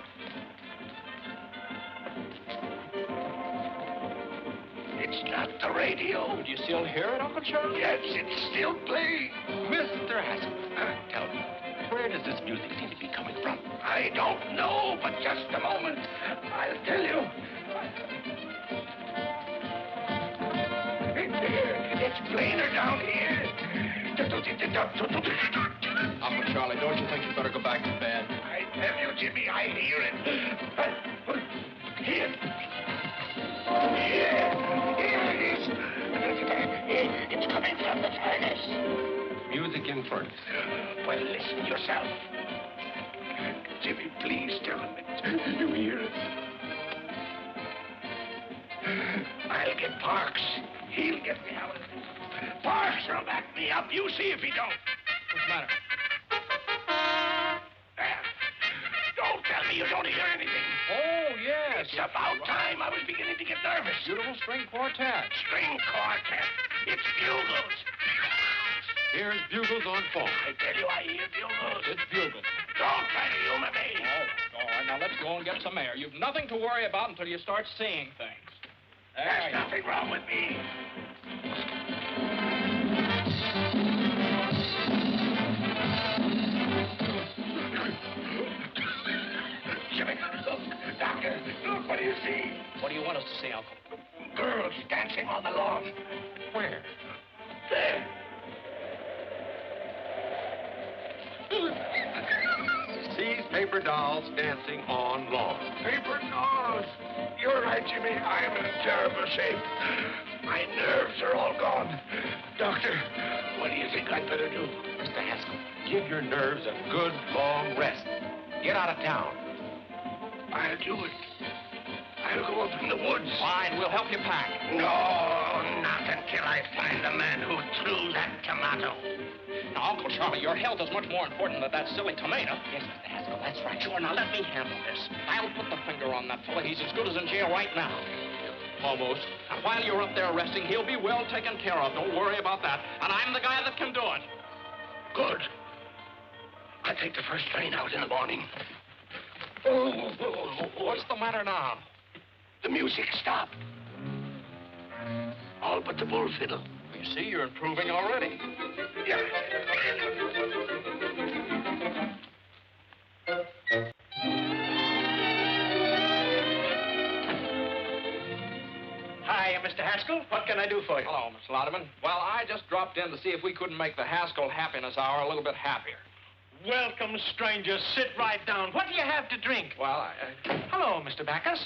It's not the radio. Do you still hear it, Uncle Charlie? Yes, it's still playing. Mr. Haskell, tell me, where does this music seem to be coming from? I don't know, but just a moment. I'll tell you. It's plainer down here. Uncle Charlie, don't you think you'd better go back to bed? I tell you, Jimmy, I hear it. Here. Here it is. It's coming from the furnace. Music in furnace. Well, listen yourself. Jimmy, please tell him it. You hear it? I'll get Parks. He'll get me out of this. Parks will back me up. You see if he don't. What's the matter? There. Don't tell me you don't hear anything. Oh, yes. It's about time. I was beginning to get nervous. Beautiful string quartet. String quartet. It's bugles. Here's bugles on phone. I tell you, I hear bugles. It's bugles. Don't try to humor me. Oh, all right. Now, let's go and get some air. You've nothing to worry about until you start seeing things. There's nothing wrong with me. Jimmy, look. Doctor, look. What do you see? What do you want us to see, Uncle? Girls dancing on the lawn. Where? There. Sees paper dolls dancing on lawn. Paper dolls. You're right, Jimmy. I'm in terrible shape. My nerves are all gone. Doctor, what do you think I'd better do? Mr. Haskell, give your nerves a good, long rest. Get out of town. I'll do it. I'll go up in the woods. Fine, we'll help you pack. No, not until I find the man who threw that tomato. Now, Uncle Charlie, your health is much more important than that silly tomato. Yes, Mr. Haskell, that's right. Sure, now let me handle this. I'll put the finger on that fella. He's as good as in jail right now. Almost. And while you're up there resting, he'll be well taken care of. Don't worry about that. And I'm the guy that can do it. Good. I'll take the first train out in the morning. What's the matter now? The music stopped. All but the bull fiddle. You see, you're improving already. Yeah. Hi, Mr. Haskell. What can I do for you? Hello, Miss Lauderman. Well, I just dropped in to see if we couldn't make the Haskell Happiness Hour a little bit happier. Welcome, stranger. Sit right down. What do you have to drink? Well, Hello, Mr. Backus.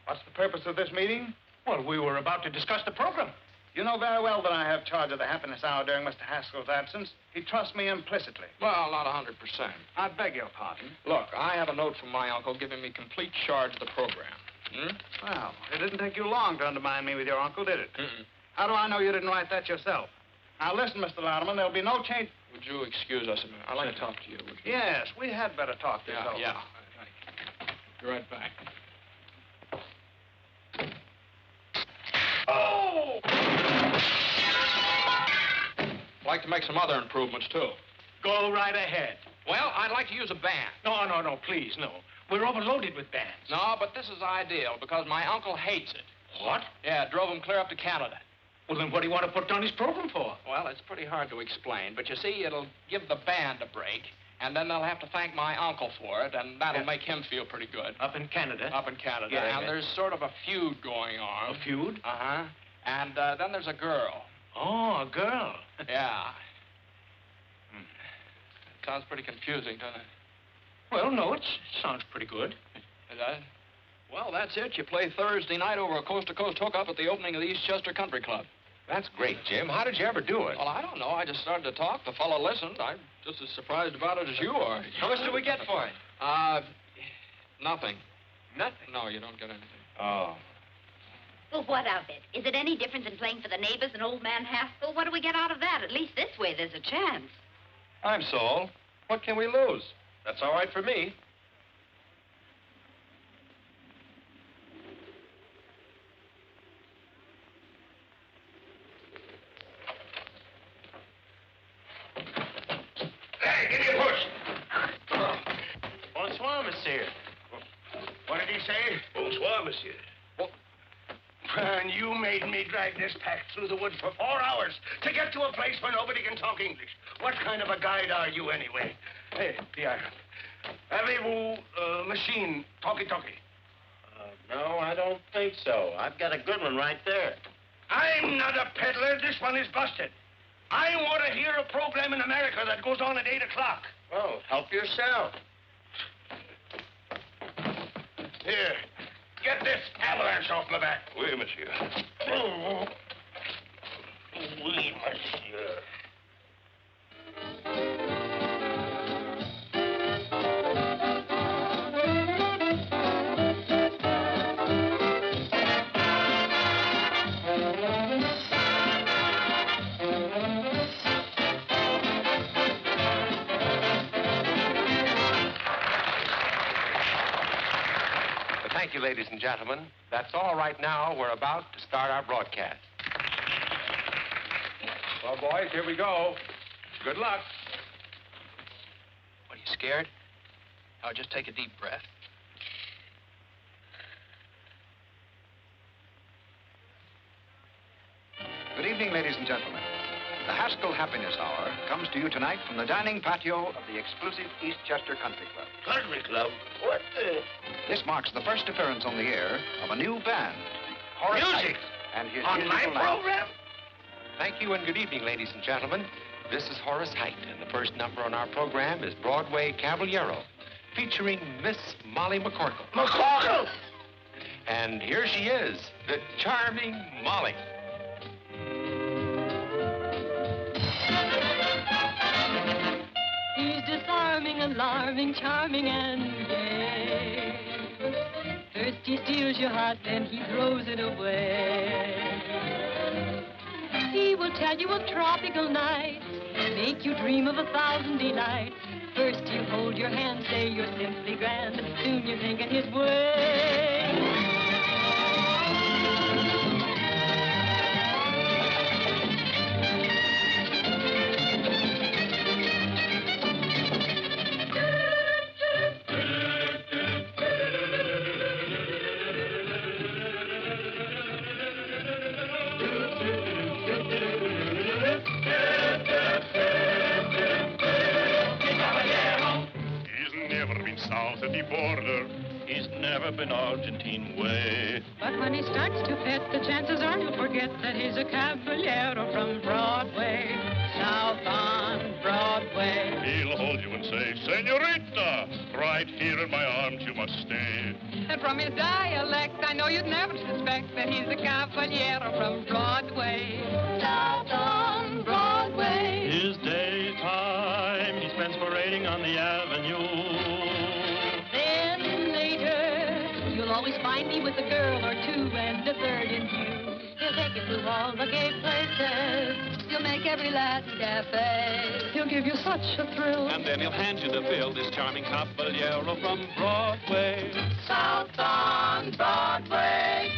What's the purpose of this meeting? Well, we were about to discuss the program. You know very well that I have charge of the happiness hour during Mr. Haskell's absence. He trusts me implicitly. Well, not 100%. I beg your pardon. Look, I have a note from my uncle giving me complete charge of the program. Well, it didn't take you long to undermine me with your uncle, did it? Mm-mm. How do I know you didn't write that yourself? Now, listen, Mr. Louderman, there'll be no change. Would you excuse us a minute? I'd like to talk to you. Would you? Yes, we had better talk this over. Yeah. Be right back. Oh! I'd like to make some other improvements, too. Go right ahead. Well, I'd like to use a band. No, please, no. We're overloaded with bands. No, but this is ideal because my uncle hates it. What? Yeah, it drove him clear up to Canada. Well, then what do you want to put down his program for? Well, it's pretty hard to explain, but you see, it'll give the band a break, And then they'll have to thank my uncle for it, and that'll make him feel pretty good. Up in Canada? Up in Canada. Yeah, and there's sort of a feud going on. A feud? Uh-huh. And then there's a girl. Oh, a girl. Yeah. Sounds pretty confusing, doesn't it? Well, no, it sounds pretty good. Is that? Well, that's it. You play Thursday night over a coast-to-coast hookup at the opening of the Eastchester Country Club. That's great, Jim. How did you ever do it? Well, I don't know. I just started to talk. The fellow listened. I'm just as surprised about it as you are. How much do we get for it? Nothing. Nothing? No, you don't get anything. Oh. Well, what of it? Is it any different than playing for the neighbors and old man Haskell? What do we get out of that? At least this way there's a chance. I'm Saul. What can we lose? That's all right for me. Hey, give me a push. Bonsoir, monsieur. What did he say? Bonsoir, monsieur. And you made me drag this pack through the woods for 4 hours to get to a place where nobody can talk English. What kind of a guide are you, anyway? Hey, Pierre. Avez-vous machine talkie-talkie? No, I don't think so. I've got a good one right there. I'm not a peddler. This one is busted. I want to hear a program in America that goes on at 8 o'clock. Oh, help yourself. Here, get this avalanche off my back. Oui, monsieur. Oh. Oui, monsieur. Thank you, ladies and gentlemen. That's all right now. We're about to start our broadcast. Well, boys, here we go. Good luck. What, are you scared? Oh, just take a deep breath. Good evening, ladies and gentlemen. The Haskell Happiness Hour comes to you tonight from the dining patio of the exclusive Eastchester Country Club. Country Club? What the? This marks the first appearance on the air of a new band, Horace Music? Heidt and his On my musical line. program? Thank you and good evening, ladies and gentlemen. This is Horace Heidt, and the first number on our program is Broadway Caballero, featuring Miss Molly McCorkle. McCorkle! And here she is, the charming Molly. He's disarming, alarming, charming, and gay. First he steals your heart, then he throws it away. He will tell you of tropical nights, make you dream of 1,000 delights. First you hold your hand, say you're simply grand, soon you're thinking his way. South of the border, he's never been Argentine way. But when he starts to pet, the chances are you'll forget that he's a caballero from Broadway, south on Broadway. He'll hold you and say, Senorita, right here in my arms you must stay. And from his dialect, I know you'd never suspect that he's a caballero from Broadway, south on Broadway. His daytime he spends parading on the avenue. Always find me with a girl or two and a third in view. He'll take you to all the gay places. He'll make every Latin cafe. He'll give you such a thrill. And then he'll hand you the bill, this charming caballero from Broadway. South on Broadway.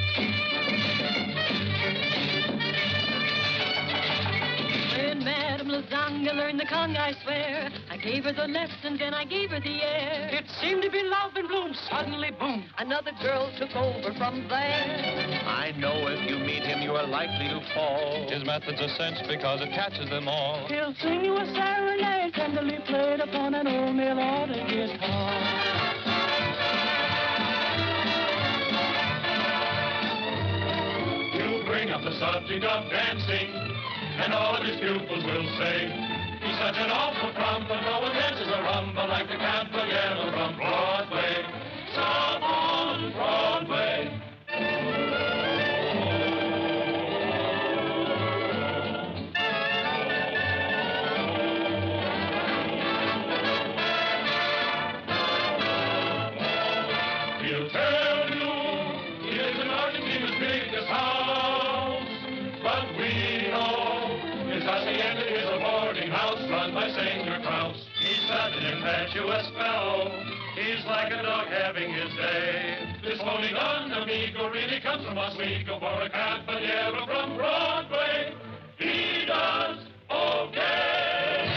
When Mademoiselle sung and learned the conga, I swear. I gave her the lesson, then I gave her the air. It seemed to be love in bloom. Suddenly, boom, another girl took over from there. I know if you meet him, you are likely to fall. His method's a cinch because it catches them all. He'll sing you a serenade, tenderly played upon an old mail-order guitar. Bring up the subject of dancing, and all of his pupils will say, he's such an awful trump, but no one dances a rumba like the Caballero from Broadway. Stop on Broadway. He'll tell you he is in Argentina's biggest house. But we know his hacienda is a boarding house run by Senor Kraus. He's such an impetuous fellow. He's like a dog having his day. This phony Don Amigo really comes from Oswego for a caballero from Broadway. He does okay.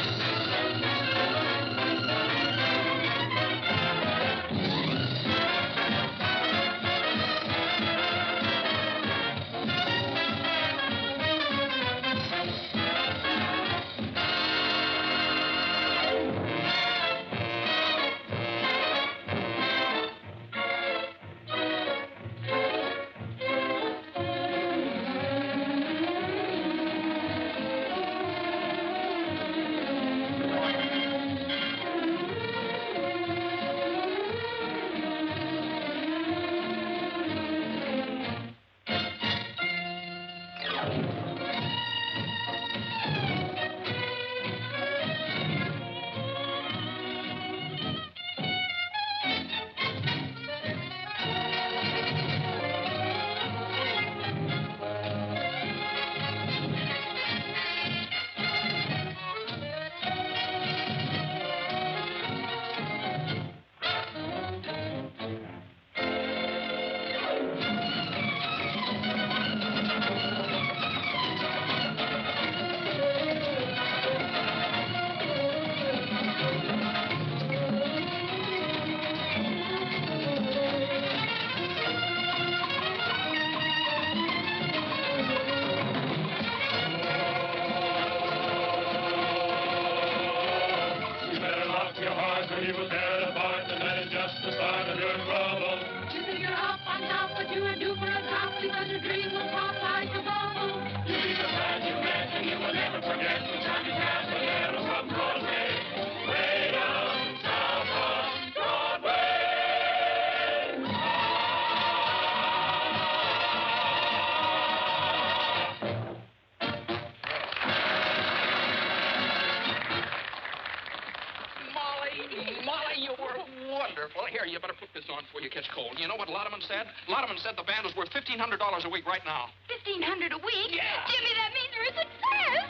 Here, you better put this on before you catch cold. You know what Lodeman said? Lodeman said the band was worth $1,500 a week right now. $1,500 a week? Yeah. Jimmy, that means you're a success.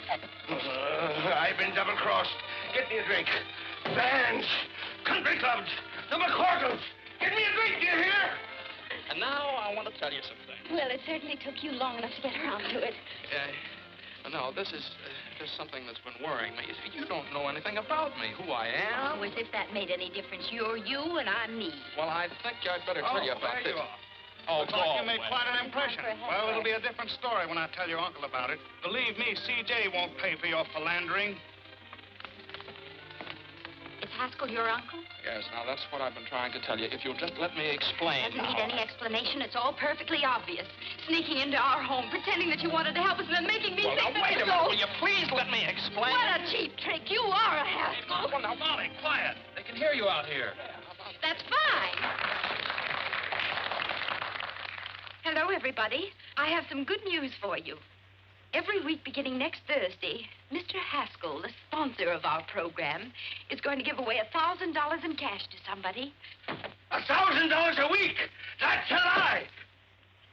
I've been double-crossed. Get me a drink. Bands, country clubs, the McCorkles. Get me a drink, do you hear? And now I want to tell you something. Well, it certainly took you long enough to get around to it. No, this is just something that's been worrying me. You see, you don't know anything about me, who I am. Oh, as if that made any difference. You're you and I'm me. Well, I think I'd better tell you about there this. you are. Oh, Looks like you made quite an impression. Well, it'll be a different story when I tell your uncle about it. Believe me, C.J. won't pay for your philandering. Is Haskell your uncle? Yes, now that's what I've been trying to tell you. If you'll just let me explain. Doesn't need any explanation. It's all perfectly obvious. Sneaking into our home, pretending that you wanted to help us, and then making me Well, think now, that wait a minute. Will you please let me explain? What a cheap trick. You are a Haskell. Well, now, Molly, quiet. They can hear you out here. That's fine. Hello, everybody. I have some good news for you. Every week beginning next Thursday, Mr. Haskell, the sponsor of our program, is going to give away $1,000 in cash to somebody. $1,000 a week? That's a lie.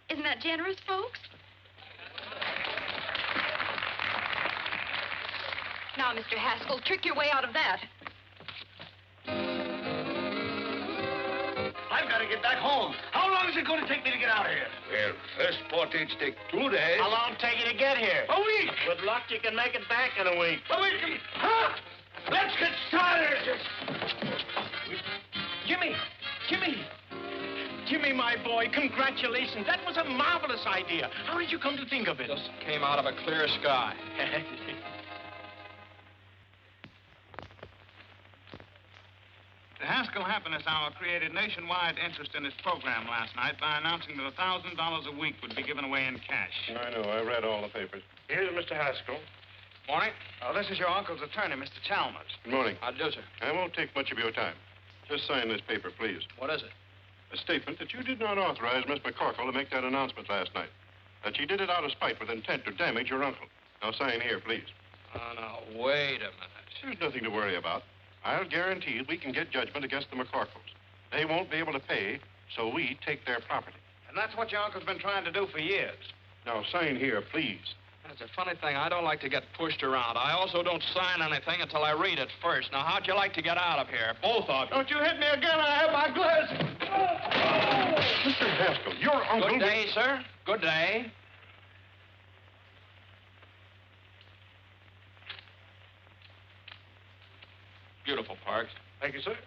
Isn't that generous, folks? Now, Mr. Haskell, trick your way out of that. I've got to get back home. How How long is it going to take me to get out of here? Well, first portage take 2 days. How long take you to get here? A week. With luck, you can make it back in a week. A week. Huh? Let's get started. Jimmy, my boy, congratulations. That was a marvelous idea. How did you come to think of it? Just came out of a clear sky. The Haskell Happiness Hour created nationwide interest in its program last night by announcing that $1,000 a week would be given away in cash. I know. I read all the papers. Here's Mr. Haskell. Morning. This is your uncle's attorney, Mr. Chalmers. Good morning. How do, sir? I won't take much of your time. Just sign this paper, please. What is it? A statement that you did not authorize Miss McCorkle to make that announcement last night. That she did it out of spite with intent to damage your uncle. Now sign here, please. Oh, now, wait a minute. There's nothing to worry about. I'll guarantee we can get judgment against the McCorkles. They won't be able to pay, so we take their property. And that's what your uncle's been trying to do for years. Now sign here, please. That's a funny thing. I don't like to get pushed around. I also don't sign anything until I read it first. Now, how'd you like to get out of here? Both of you. Don't you hit me again. I have my glass. Mr. Haskell, your uncle... Good day, sir. Good day. Beautiful, Parks. Thank you, sir.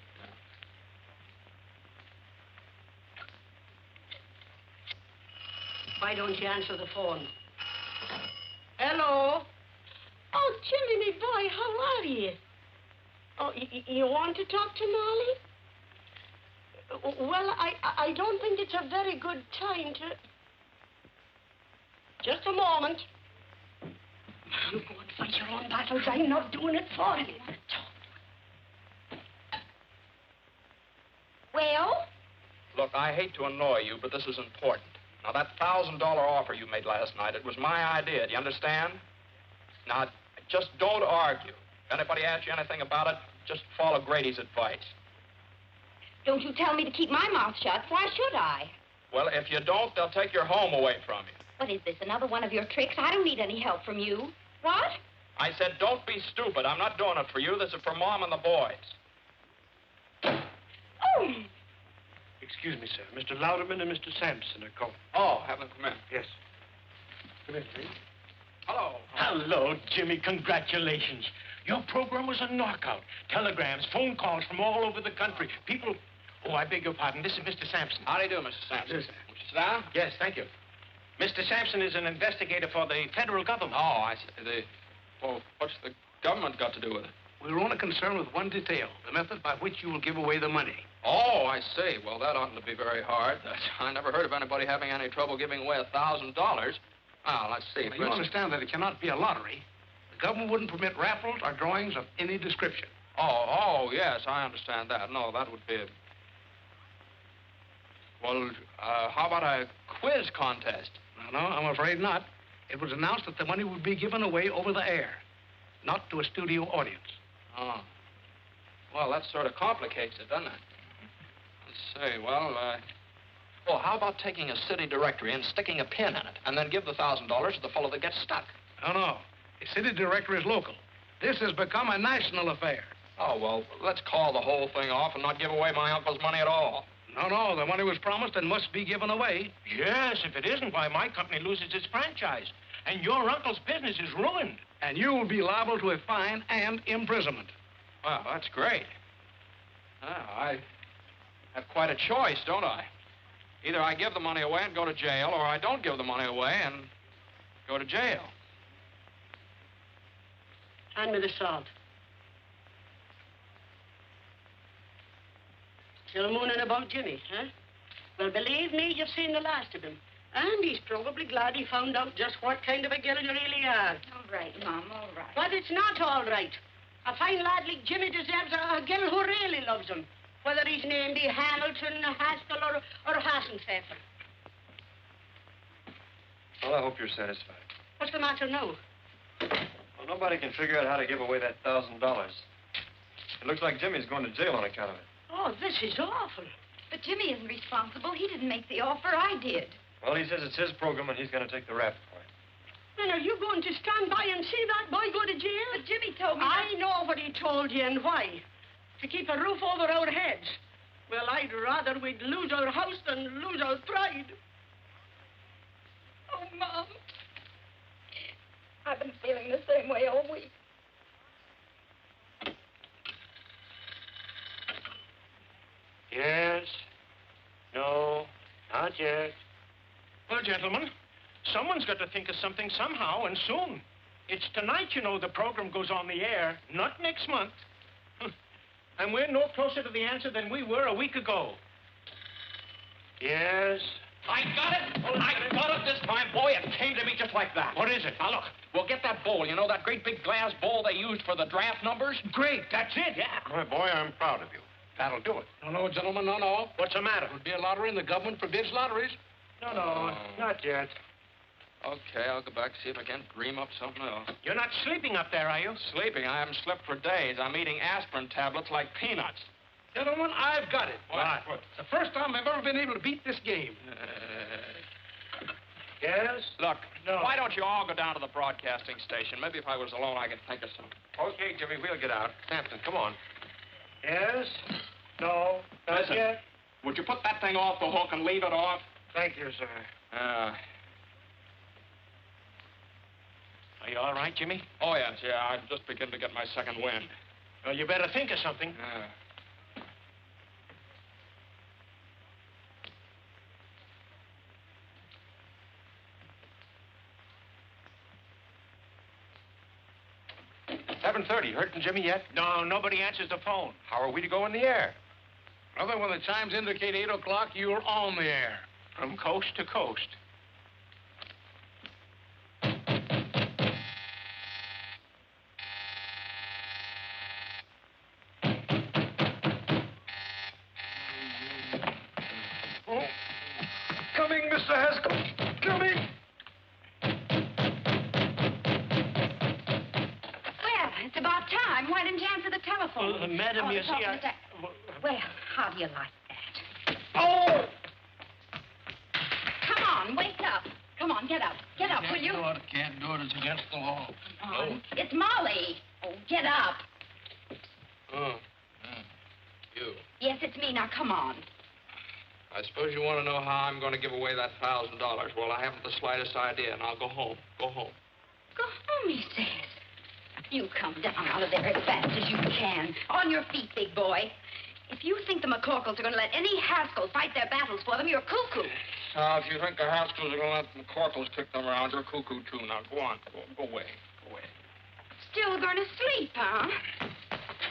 Why don't you answer the phone? Hello? Oh, Jimmy, me boy, how are you? Oh, you want to talk to Molly? Well, I don't think it's a very good time to... Just a moment. You go and fight your own battles. I'm not doing it for you. Well? Look, I hate to annoy you, but this is important. Now, that $1,000 offer you made last night, it was my idea. Do you understand? Now, just don't argue. If anybody asks you anything about it, just follow Grady's advice. Don't you tell me to keep my mouth shut. Why should I? Well, if you don't, they'll take your home away from you. What is this, another one of your tricks? I don't need any help from you. What? I said, don't be stupid. I'm not doing it for you. This is for Mom and the boys. Oh! Excuse me, sir. Mr. Louderman and Mr. Sampson are calling. Oh, have them come in. Yes. Come in, please. Hello. Hello, Jimmy. Congratulations. Your program was a knockout. Telegrams, phone calls from all over the country. People... Oh, I beg your pardon. This is Mr. Sampson. How do you do, Mr. Sampson? Yes. Would you sit down? Yes, thank you. Mr. Sampson is an investigator for the federal government. Oh, I see. Well, what's the government got to do with it? We're only concerned with one detail, the method by which you will give away the money. Oh, I see. Well, that oughtn't to be very hard. I never heard of anybody having any trouble giving away $1,000. Now, let's see. Now, you understand that it cannot be a lottery. The government wouldn't permit raffles or drawings of any description. Oh, yes, I understand that. No, that would be... Well, how about a quiz contest? No, I'm afraid not. It was announced that the money would be given away over the air, not to a studio audience. Oh. Well, that sort of complicates it, doesn't it? Let's see, well, how about taking a city directory and sticking a pin in it, and then give the $1,000 to the fellow that gets stuck? No. The city directory is local. This has become a national affair. Oh, well, let's call the whole thing off and not give away my uncle's money at all. No, the money was promised and must be given away. Yes, if it isn't, why, my company loses its franchise. And your uncle's business is ruined. And you will be liable to a fine and imprisonment. Well, that's great. I have quite a choice, don't I? Either I give the money away and go to jail, or I don't give the money away and go to jail. Hand me the salt. Still mooning about Jimmy, huh? Well, believe me, you've seen the last of him. And he's probably glad he found out just what kind of a girl you really are. All right, Mom, all right. But it's not all right. A fine lad like Jimmy deserves a girl who really loves him, whether his name be Hamilton, Haskell, or Hassenpfeffer. Well, I hope you're satisfied. What's the matter now? Well, nobody can figure out how to give away that $1,000. It looks like Jimmy's going to jail on account of it. Oh, this is awful. But Jimmy isn't responsible. He didn't make the offer. I did. Well, he says it's his program and he's going to take the rap for it. And are you going to stand by and see that boy go to jail? But Jimmy told me... I know what he told you and why. To keep a roof over our heads. Well, I'd rather we'd lose our house than lose our pride. Oh, Mom. I've been feeling the same way all week. Yes. No. Not yet. Well, gentlemen, someone's got to think of something somehow, and soon. It's tonight, you know, the program goes on the air, not next month. And we're no closer to the answer than we were a week ago. Yes. I got it! I got it this time, boy. It came to me just like that. What is it? Now, look, we'll get that bowl. You know, that great big glass bowl they used for the draft numbers? Great, that's it, yeah. My boy, I'm proud of you. That'll do it. No, gentlemen, no. What's the matter? It would be a lottery, and the government forbids lotteries. No, not yet. Okay, I'll go back and see if I can't dream up something else. You're not sleeping up there, are you? Sleeping? I haven't slept for days. I'm eating aspirin tablets like peanuts. Gentlemen, I've got it. What? The first time I've ever been able to beat this game. Yes? Look, No. why don't you all go down to the broadcasting station? Maybe if I was alone, I could think of something. Okay, Jimmy, we'll get out. Sampson, come on. Yes? No, not Listen, yet. would you put that thing off the hook and leave it off? Thank you, sir. Are you all right, Jimmy? Oh, yes, yeah. I'm just beginning to get my second wind. Well, you better think of something. 7:30. Heard from Jimmy yet? No, nobody answers the phone. How are we to go in the air? Brother, when the chimes indicate 8 o'clock, you're on the air. From coast to coast. Coming, Mr. Haskell. Coming. Well, it's about time. Why didn't you answer the telephone? Madam, you see, Well, how do you like that? Oh! Come on, wake up. Come on, get up. Get up, will you? Can't do it. It's against the law. Come on. It's Molly. Oh, get up. You. Yes, it's me. Now, come on. I suppose you want to know how I'm going to give away that $1,000. Well, I haven't the slightest idea, and I'll go home. Go home. Go home, he says. You come down out of there as fast as you can. On your feet, big boy. If you think the McCorkles are going to let any Haskell fight their battles for them, you're cuckoo. Now, if you think the Haskells are going to let the McCorkles kick them around, you're cuckoo, too. Now, go on. Go away. Go away. Still going to sleep, huh?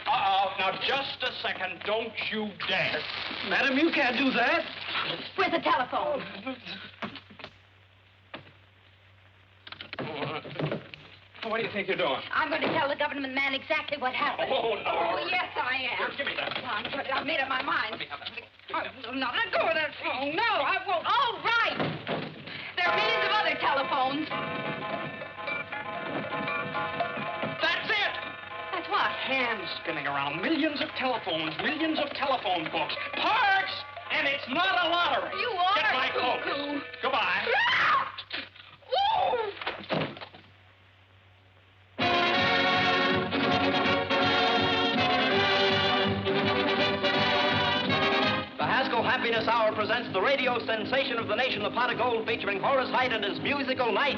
Uh-oh. Now, just a second. Don't you dare. Madam, you can't do that. Where's the telephone? What do you think you're doing? I'm going to tell the government man exactly what happened. Oh, no. Oh, yes, I am. Here, give me that. I've made up my mind. Let me have that. No, let go of that phone. No, I won't. All right. There are millions of other telephones. That's it. That's what? Hands spinning around. Millions of telephones. Millions of telephone books. Parts! And it's not a lottery. You are Get my coat. cuckoo. Goodbye. Ooh! Happiness Hour presents the radio sensation of the nation, the Pot of Gold, featuring Horace Heidt and his musical night.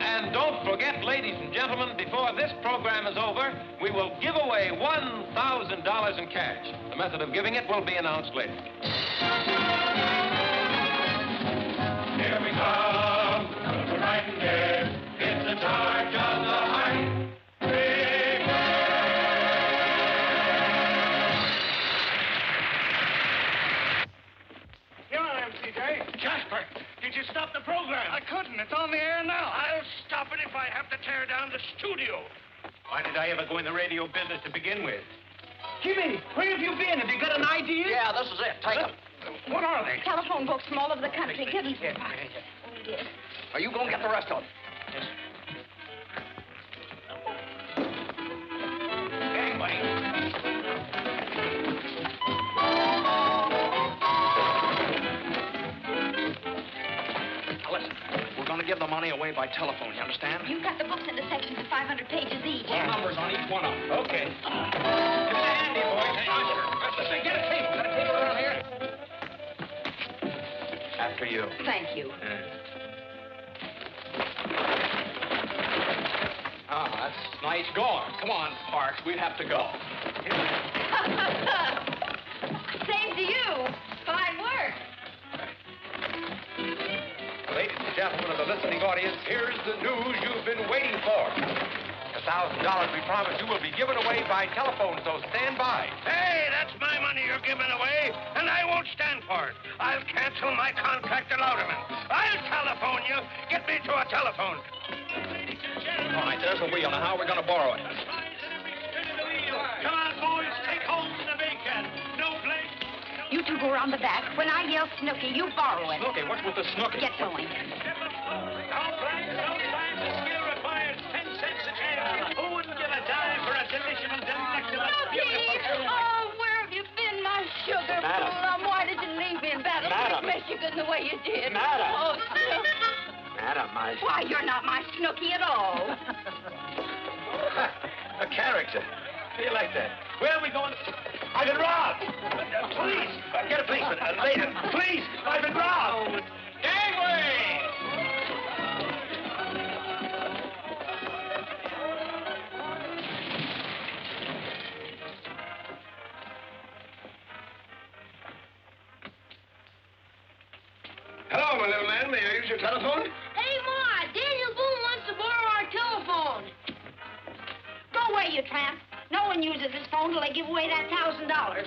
And don't forget, ladies and gentlemen, before this program is over, we will give away $1,000 in cash. The method of giving it will be announced later. Here we come to Nightingale. It's the charge of the Height. Jasper, did you stop the program? I couldn't. It's on the air now. I'll stop it if I have to tear down the studio. Why did I ever go in the radio business to begin with? Jimmy, where have you been? Have you got an idea? Yeah, this is it. Take them. What are they? Telephone books from all over the country. Give them to me. Oh, dear. Are you going to get the rest of them? Gang, buddy. We're going to give the money away by telephone, you understand? You've got the books in the sections of 500 pages each. Numbers on each one of them. Okay. for you. Thank you. That's nice going. Come on, Parks. We have to go. Same to you. Fine work. Ladies and gentlemen of the listening audience, here's the news you've been waiting for. $1,000 we promised you will be given away by telephone, so stand by. Hey, that's my money you're giving away, and I won't stand for it. I'll cancel my contract to Louderman. I'll telephone you. Get me to a telephone. All right, there's a wheel. Now, how are we going to borrow it? Come on, boys, take hold of the bacon. No blame. You two go around the back. When I yell Snooky, you borrow it. Snooky? What's with the Snooky? Get going. Sometimes the skill requires 10 cents a jam. Who wouldn't give a dime for a delicious, delectable, beautiful... Oh, where have you been, my sugar Madam. plum? Why did you leave me in Battle Madam. Creek, Michigan, the way you did? Madam. Oh, Snooky. Madam, Why, you're not my Snooky at all. A character. How do you like that? Where are we going? I've been robbed. Please, get a policeman. Later. Please, I've been robbed. Gangway! Hello, my little man. May I use your telephone? Hey, Ma, Daniel Boone wants to borrow our telephone. Go away, you tramp. No one uses this phone till they give away that $1,000.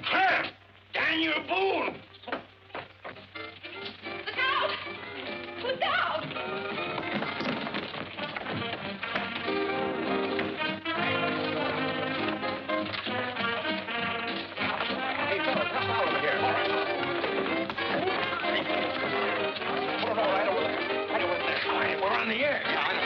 Huh? Daniel Boone. Look out! Look out! Hey, fellas, come on over here. All right. Put it all right over there. Right over there. All right, we're on the air. Yeah, I know.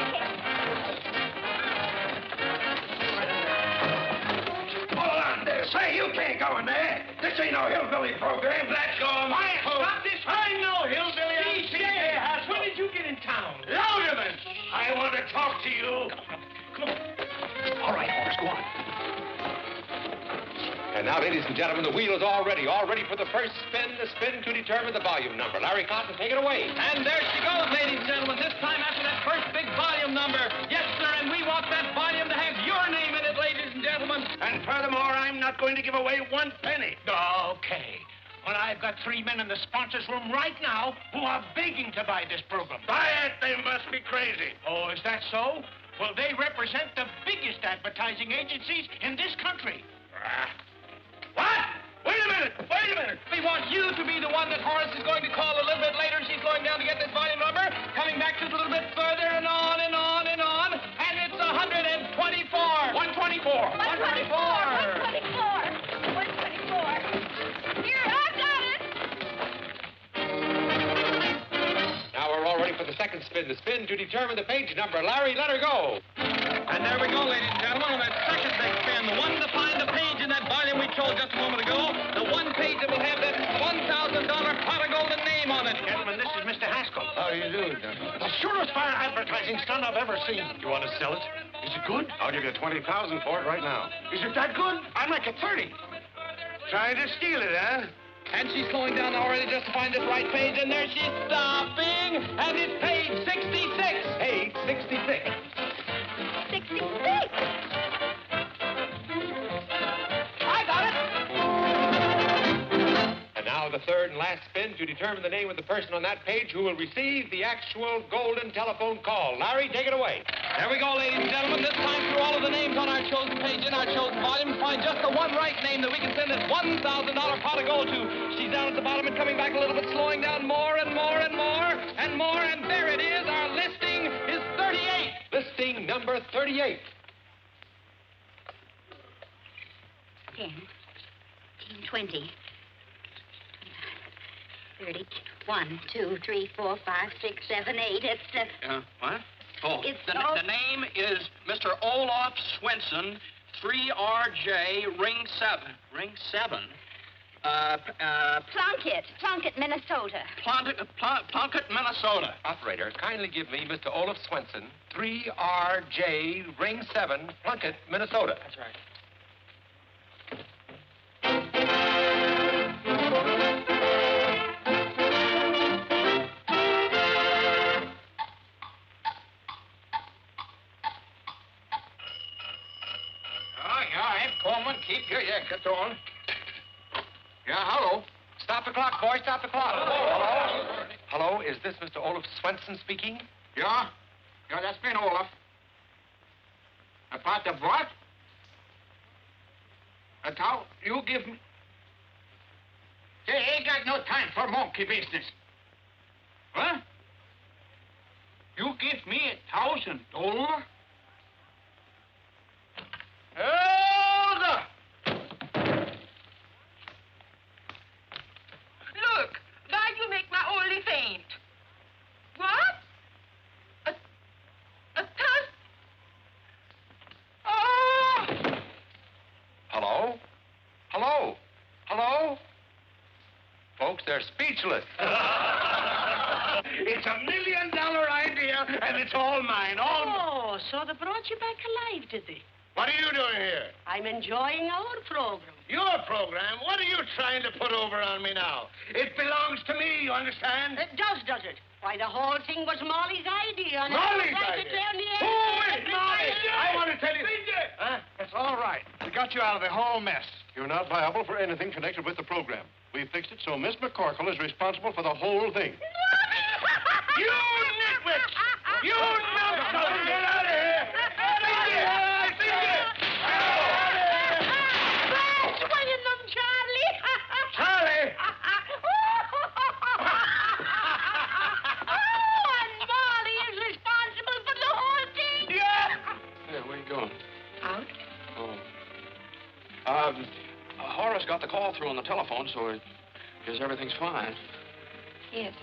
Hold on there. Say, you can't go in there. This ain't no hillbilly program. Let's go. Quiet, stop this. I'm no hillbilly. I'm C.J. Haskell. When did you get in town? Louderman, I want to talk to you. Come on. All right, Horace, go on. And now, ladies and gentlemen, the wheel is all ready for the first spin, the spin to determine the volume number. Larry Cotton, take it away. And there she goes, ladies and gentlemen, this time after that first big volume number. Yes, sir, and we want that volume to have your name in it, ladies and gentlemen. And furthermore, I'm not going to give away 1 penny. Okay. Well, I've got 3 men in the sponsors' room right now who are begging to buy this program. Buy it? They must be crazy. Oh, is that so? Well, they represent the biggest advertising agencies in this country. What? Wait a minute. We want you to be the one that Horace is going to call a little bit later. She's going down to get this volume number, coming back just a little bit further and on and on and on. And it's 124. 124. 124. Here, I've got it. Now we're all ready for the second spin, the spin to determine the page number. Larry, let her go. And there we go, ladies and gentlemen, on that second big spin, the one to find the page in that volume we told just a moment ago, the one page that will have that $1,000 pot of golden name on it. Gentlemen, this is Mr. Haskell. How do you do, gentlemen? The surest fire advertising stunt I've ever seen. You want to sell it? Is it good? I'll give you $20,000 for it right now. Is it that good? I'd like it 30. Trying to steal it, huh? And she's slowing down already just to find this right page, and there she's stopping, and it's page 66. Page 66. 66. I got it. And now the third and last spin to determine the name of the person on that page who will receive the actual golden telephone call. Larry, take it away. There we go, ladies and gentlemen. This time through all of the names on our chosen page in our chosen volume, find just the one right name that we can send this $1,000 pot of gold to. She's down at the bottom and coming back a little bit, slowing down more and more and more and more, and there it is. Our listing is 38. Listing number 38. 10, 20, 30, 1, 2, 3, 4, 5, 6, 7, 8. It's What? Oh, It's the all- name is Mr. Olaf Swenson, 3RJ, Ring 7. Ring 7? Plunkett, Minnesota. Plunkett, Minnesota. Operator, kindly give me Mr. Olaf Swenson, 3RJ, Ring 7, Plunkett, Minnesota. That's right. Coleman, keep your jacket on. Yeah, hello. Stop the clock, boy. Stop the clock. Hello? Hello, is this Mr. Olaf Swenson speaking? Yeah? Yeah, that's me, Olaf. About the what? That's how you give me... Say, ain't got no time for monkey business. Huh? You give me $1,000? Hold up! Look, now you make my only faint. What? A tusk? Oh! Hello? Hello? Hello? Folks, they're speechless. It's $1 million idea, and it's all mine, all mine. Oh, so they brought you back alive, did they? What are you doing here? I'm enjoying our program. Your program? What are you trying to put over on me now? It belongs to me, you understand? It does it? Why, the whole thing was Molly's idea. And Molly's I idea? To turn the Who is Molly? I want to tell you... Huh? It's all right. We got you out of the whole mess. You're not liable for anything connected with the program. We fixed it so Miss McCorkle is responsible for the whole thing. You nitwits! You numbskulls! Get out of here! Swinging them, Charlie. Charlie! And Molly is responsible for the whole thing. Yeah! Hey, where you going? Out? Oh. Horace got the call through on the telephone, so I guess everything's fine. Yes.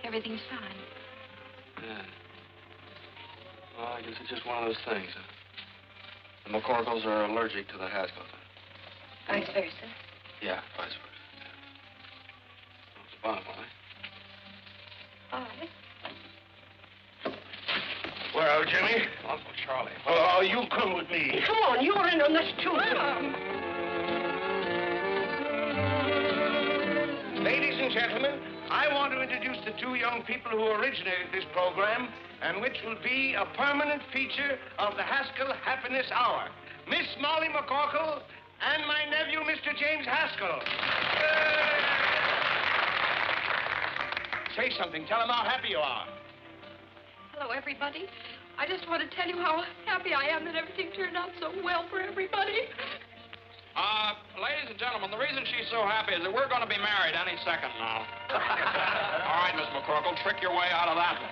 Everything's fine. Yeah. Well, I guess it's just one of those things. The McCorkles are allergic to the Haskell thing. Vice versa. Yeah, vice versa. Yeah. Bye, Molly. Bye. Well, Jimmy? Uncle Charlie. Oh, you come with me. Come on, you're in on this, too. Ladies and gentlemen, I want to introduce the two young people who originated this program and which will be a permanent feature of the Haskell Happiness Hour. Miss Molly McCorkle and my nephew, Mr. James Haskell. Say something. Tell them how happy you are. Hello, everybody. I just want to tell you how happy I am that everything turned out so well for everybody. Ladies and gentlemen, the reason she's so happy is that we're going to be married any second now. All right, Miss McCorkle, trick your way out of that one.